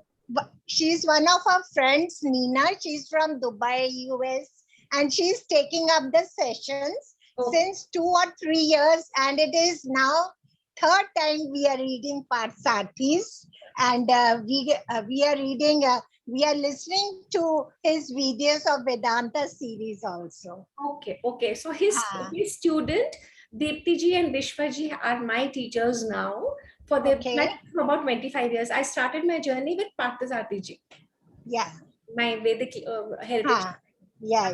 she's one of our friends, Nina. She's from Dubai, US, and she's taking up the sessions since 2 or 3 years, and it is now 3rd time we are reading Partha Sarathy's, and we are reading. We are listening to his videos of Vedanta series also. Okay. So his student Deepti ji and Vishwa ji are my teachers now. For about 25 years, I started my journey with Partha Sarathy ji. Yeah. My Vedic heritage. Yeah.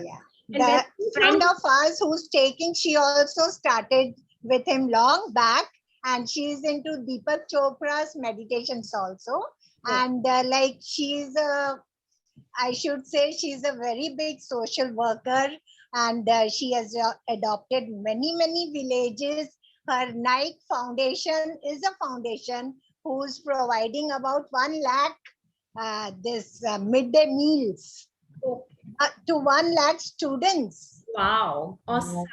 The friend of ours who's taking, she also started with him long back, and she's into Deepak Chopra's meditations also. And like she's I should say she's a very big social worker, and she has adopted many villages. Her Nike Foundation is a foundation who's providing about 1 lakh this midday meals to 1 lakh students. Wow, awesome.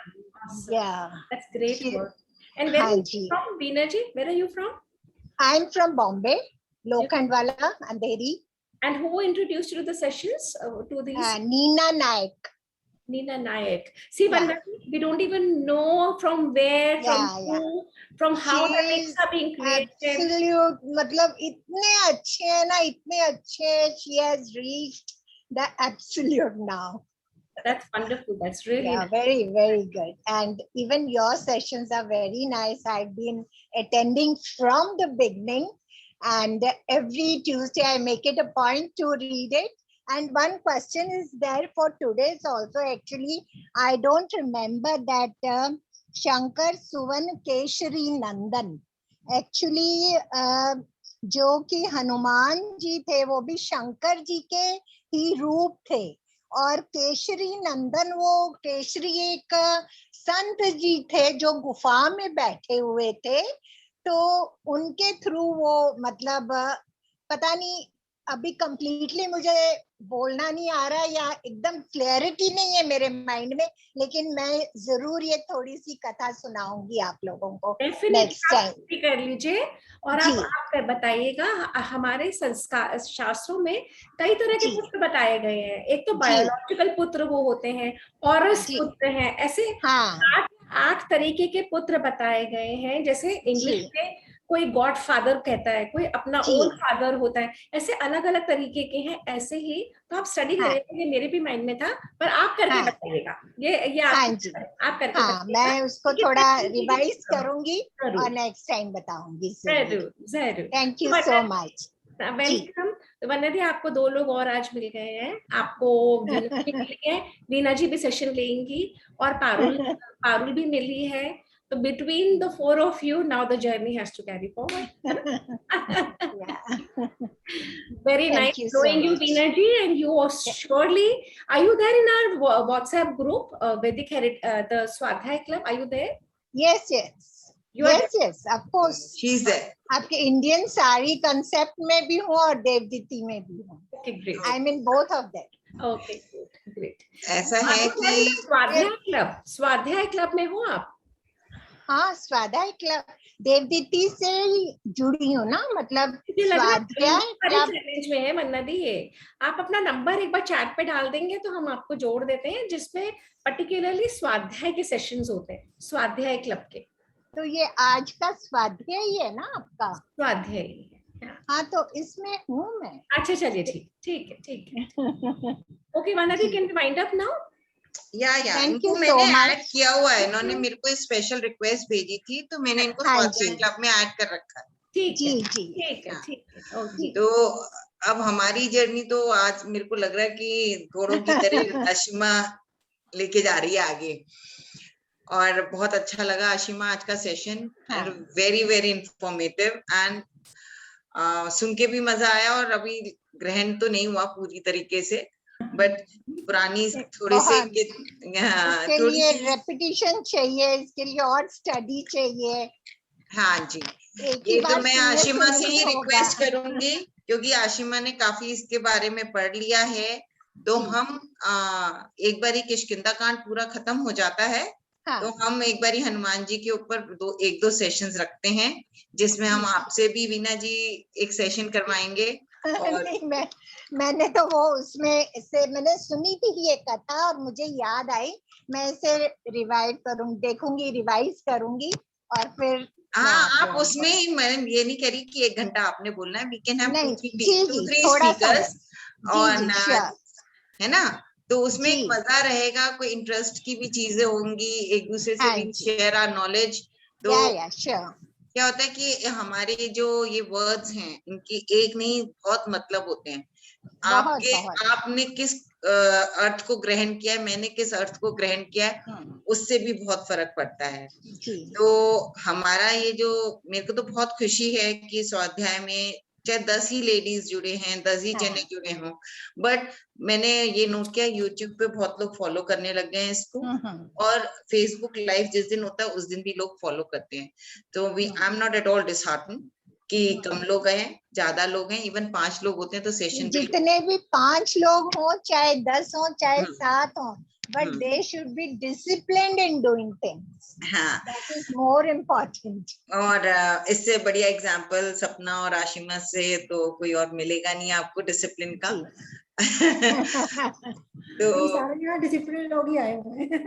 Yeah, that's great work. And where are you from, Veena ji? Where are you from? I'm from Bombay, Lokhandwala, Andheri. And who introduced you to the sessions, to these? Nina Naik. Nina Naik. See, Vanda, we don't even know from where, from who, from how the links are being created. Absolute, matlab, itne achhe hai na, itne achhe, she has reached the absolute now. That's wonderful. That's really nice. Very good. And even your sessions are very nice. I've been attending from the beginning, and every Tuesday I make it a point to read it. And one question is there for today's also. Actually, I don't remember that Shankar Suvan Keshari Nandan. Actually, जो कि हनुमान जी थे वो भी शंकर जी के ही रूप थे, और केशरी नंदन, वो केशरी एक संत जी थे जो गुफा में बैठे हुए थे, तो उनके थ्रू वो मतलब पता नहीं, अभी कंप्लीटली मुझे बोलना नहीं आ रहा या एकदम क्लैरिटी नहीं है मेरे माइंड में, लेकिन मैं जरूर ये थोड़ी सी कथा सुनाऊंगी आप लोगों को नेक्स्ट टाइम। डेफिनेटली कर लीजिए। और जी आप बताइएगा, हमारे संस्कार शास्त्रों में कई तरह के जी पुत्र बताए गए हैं। एक तो जी बायोलॉजिकल पुत्र वो होते हैं, औरस जी पुत्र हैं, ऐसे हाँ 8 तरीके के पुत्र बताए गए हैं। जैसे इंग्लिश जी में कोई गॉड फादर कहता है, कोई अपना जी ओन फादर होता है, ऐसे अलग अलग तरीके के हैं। ऐसे ही तो आप स्टडी हाँ करेंगे, ये मेरे भी माइंड में था, पर आप करके हाँ बताइएगा। ये हाँ जी आप करके हाँ, बताइएगा मैं उसको कि थोड़ा कितने तरीके के रिवाइज पुत्र हैं। करूंगी और जरूर नेक्स्ट टाइम बताऊंगी जरूर। जरूर जरूर। थैंक यू तो सो मच जी। वेलकम। तो वरना दी, आपको 2 लोग और आज मिल गए हैं। आपको वीना भी मिली है, वीना जी भी सेशन लेंगी, और पारुल पारुल भी मिली है। तो between the 4 of you now the journey has to carry forward. Very nice thank you so knowing you, much. Veena ji, and you are surely, are you there in our WhatsApp group, Vedic the Swadhyay Club? Are you there? Yes yes You are there. Yes yes of course. She is there. आपके Indian sari concept में भी हूँ और देवदीति में भी हूँ। Okay, great. I mean both of them. Okay, great. ऐसा है कि स्वाध्याय क्लब में हो आप? हाँ, स्वाध्याय क्लब देवदीति से ही जुड़ी हूँ ना, मतलब मुझे लग रहा है स्वाध्याय क्लब। चैलेंज में है मन्ना दी। ये आप अपना नंबर एक बार चैट पे डाल देंगे तो हम आपको जोड़ देते हैं, जिसमें पर्टिकुलरली स्वाध्याय के सेशंस होते हैं, स्वाध्याय क्लब के। तो ये आज का स्वाध्याय ही है ना आपका? स्वाध्याय। हाँ, तो इसमें हूँ मैं। अच्छा चलिए, ठीक है। ओके वन्ना दी, can we wind up now? या Thank इनको you मैंने so much. ऐड किया हुआ है, इन्होंने मेरे को स्पेशल रिक्वेस्ट भेजी थी, तो मैंने इनको हाँ स्वाध्याय जी। क्लब में ऐड कर रखा है। ठीक जी है, जी ठीक है, हाँ। ठीक है। ओके। तो अब हमारी जर्नी तो आज मेरे को लग रहा है कि घोड़ों की तरह अशिमा लेके जा रही है आगे, और बहुत अच्छा लगा अशिमा आज का session, very very informative, and सुन के भी मजा आया। और अभी ग्रहण तो नहीं हुआ पूरी तरीके से, बट पुरानी थोड़े से इसके थोड़ी लिए सी, रेपिटेशन चाहिए, इसके लिए और स्टडी चाहिए। हाँ जी, ये तो मैं आशिमा से ही रिक्वेस्ट करूंगी, क्योंकि आशिमा ने काफी इसके बारे में पढ़ लिया है। तो हम एक बारी किष्किंधा कांड पूरा खत्म हो जाता है, हाँ। तो हम एक बारी हनुमान जी के ऊपर एक दो सेशंस रखते हैं, जिसमें हम आपसे भी वीना जी एक सेशन करवाएंगे। और नहीं, मैंने तो वो उसमें से मैंने सुनी थी ये कथा और मुझे याद आई, मैं इसे देखूंगी, रिवाइज करूंगी, और फिर हाँ, आप उसमें ही, मैं ये नहीं करी कि 1 घंटा आपने बोलना है, वी कैन हैव 2-3 स्पीकर्स, और है ना, तो उसमें एक मजा रहेगा, कोई इंटरेस्ट की भी चीजें होंगी, एक दूसरे से भी शेयर आवर नॉलेज। तो क्या होता है कि हमारे जो ये वर्ड्स हैं, इनकी एक नहीं बहुत मतलब होते हैं। आपने किस अर्थ को ग्रहण किया है, मैंने किस अर्थ को ग्रहण किया है, उससे भी बहुत फर्क पड़ता है। तो हमारा ये जो, मेरे को तो बहुत खुशी है कि स्वाध्याय में चाहे 10 ही लेडीज जुड़े हैं, 10 ही जने जुड़े हों, बट मैंने ये नोट किया यूट्यूब पे बहुत लोग फॉलो करने लग गए हैं इसको, और फेसबुक लाइव जिस दिन होता है उस दिन भी लोग फॉलो करते हैं। तो I am not at all dishearten कि कम लोग हैं, ज्यादा लोग हैं, इवन 5 लोग होते हैं तो सेशन जितने भी 5 लोग हो, चाहे 10 हो, चाहे 7 हो, but they should be disciplined in doing things. हाँ, that is more important. और इससे बढ़िया एग्जांपल सपना और आशिमा से तो कोई और मिलेगा नहीं आपको डिसिप्लिन का। तो सारे यहाँ डिसिप्लिन लोग ही आए हुए हैं।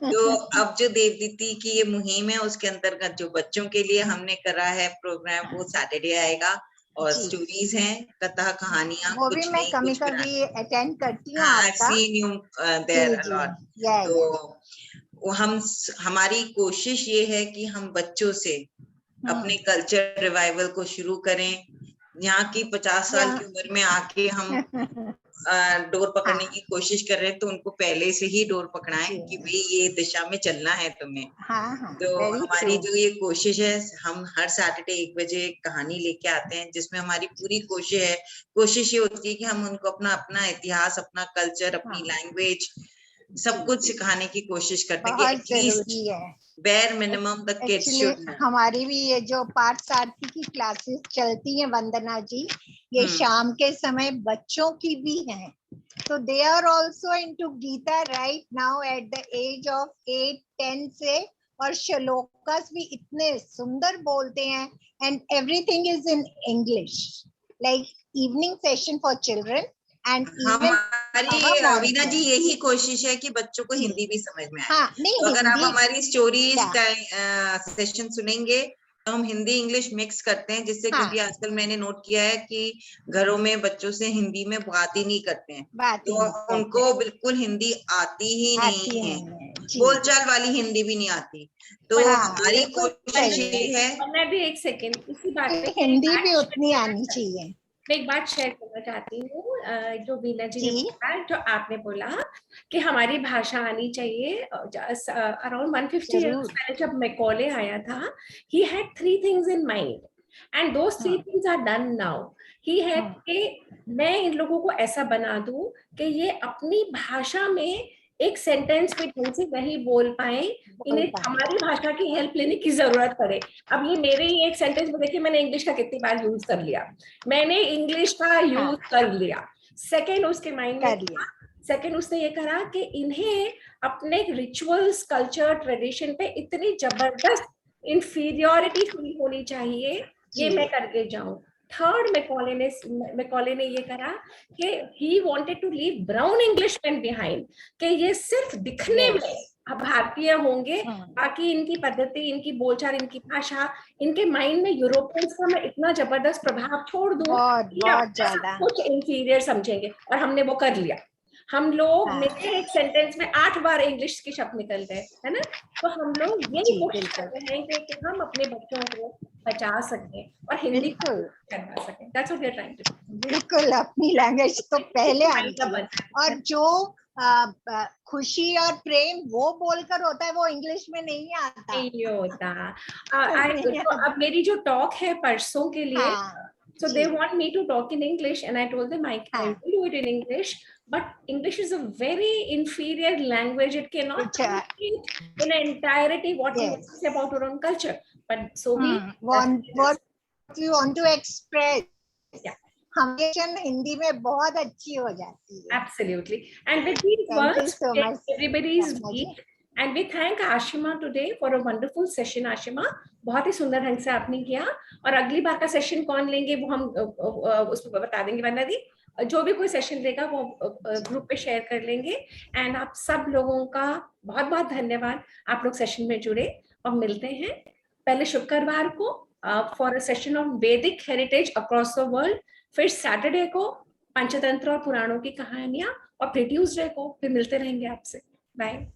तो अब जो देवदीति की ये मुहिम है, उसके अंतर्गत जो बच्चों के लिए हमने करा है प्रोग्राम, वो सैटरडे आएगा, और स्टोरीज हैं, कथा कहानियां, वो कुछ भी मैं नहीं, कभी कुछ कभी अटेंड करती हूँ हाँ, आपका। seen you there a lot. तो हमारी कोशिश ये है कि हम बच्चों से अपने कल्चर रिवाइवल को शुरू करें। यहाँ की 50 साल की उम्र में आके हम डोर पकड़ने हाँ। की कोशिश कर रहे हैं तो उनको पहले से ही डोर पकड़ाएं जी। कि भाई ये दिशा में चलना है तुम्हें। हाँ हाँ, तो very हमारी true. जो ये कोशिश है, हम हर सैटरडे 1 बजे कहानी लेके आते हैं, जिसमें हमारी पूरी कोशिश ये होती है कि हम उनको अपना अपना इतिहास, अपना कल्चर, अपनी हाँ। लैंग्वेज सब कुछ सिखाने की कोशिश करते हैं कि बहुत एटलीस्ट जरूरी है। Bare minimum the kids actually should know. हमारी भी ये जो पाठ सारथी की क्लासेस चलती हैं वंदना जी, ये शाम के समय बच्चों की भी हैं, तो they are also into Gita right now at the age of 8-10 से, और श्लोकास भी इतने सुंदर बोलते हैं, and everything is in English, like evening session for children and even हमारी वीना जी यही कोशिश है कि बच्चों को हिंदी भी समझ में आए। हाँ, नहीं, तो अगर आप हिंदी हमारी स्टोरीज का सेशन सुनेंगे तो हम हिंदी इंग्लिश मिक्स करते हैं, जिससे क्योंकि आजकल मैंने नोट किया है कि घरों में बच्चों से हिंदी में बात ही नहीं करते हैं, तो उनको बिल्कुल हिंदी आती ही नहीं है, बोलचाल वाली हिंदी भी नहीं आती। तो हमारी कोशिश ये है, मैं भी एक सेकेंड इसी बात पे हिंदी भी उतनी आनी चाहिए। मैं एक बात शेयर करना चाहती हूँ, जो वीना जी ने बोला, जो आपने बोला कि हमारी भाषा आनी चाहिए। अराउंड 150 years पहले जब मैकॉले आया था, he had 3 things in mind and those 3 things are done now. He had कि मैं इन लोगों को ऐसा बना दूं कि ये अपनी भाषा में एक सेंटेंस में ढंग से नहीं बोल पाए, इन्हें हमारी भाषा की हेल्प लेने की जरूरत पड़े। अब ये मेरे ही एक सेंटेंस में देखिए, मैंने इंग्लिश का कितनी बार यूज कर लिया, मैंने इंग्लिश का यूज कर लिया। सेकंड उसके माइंड में, सेकंड उसने ये करा कि इन्हें अपने रिचुअल्स, कल्चर, ट्रेडिशन पे इतनी जबरदस्त इंफीरियोरिटी फील होनी चाहिए, ये मैं करके जाऊं। थर्ड मैकॉले ने ये करा कि he wanted to leave brown Englishmen behind, कि ये सिर्फ दिखने में भारतीय होंगे, बाकी इनकी पद्धति, इनकी बोलचाल, इनकी भाषा, इनके माइंड में यूरोपियंस का मैं इतना जबरदस्त प्रभाव छोड़ दूं कि कुछ इंफीरियर समझेंगे। और हमने वो कर लिया। हम लोग मेरे एक सेंटेंस में 8 बार इंग्लिश के शब्द निकल गए, है ना। तो हम लोग यही कोशिश करते हैं कि हम अपने बच्चों को बचा सकें और हिंदी करवा सकें। That's what we are trying to do. बिल्कुल, अपनी लैंग्वेज तो पहले आनी चाहिए। और जो खुशी और प्रेम वो बोलकर होता है, वो इंग्लिश में नहीं आता। नहीं होता। तो अब मेरी जो टॉक है परसों के लिए, so they want me to talk in English and I told them I can do it in English, but English is a very inferior language. It cannot communicate in entirety what we want to say about our own culture. But so what you want to express, हमेशा हिंदी में बहुत अच्छी हो जाती है। Absolutely. And with these words, everybody is weak. And we thank Ashima today for a wonderful session. Ashima, बहुत ही सुंदर ढंग से आपने किया। और अगली बार का सेशन कौन लेंगे वो हम उस पर बता देंगे वंदना दी। जो भी कोई सेशन देगा वो ग्रुप पे शेयर कर लेंगे। एंड आप सब लोगों का बहुत बहुत धन्यवाद, आप लोग सेशन में जुड़े। और मिलते हैं पहले शुक्रवार को फॉर अ सेशन ऑफ वैदिक हेरिटेज अक्रॉस द वर्ल्ड, फिर सैटरडे को पंचतंत्र और पुराणों की कहानियां, और फिर ट्यूसडे को फिर मिलते रहेंगे आपसे। बाय।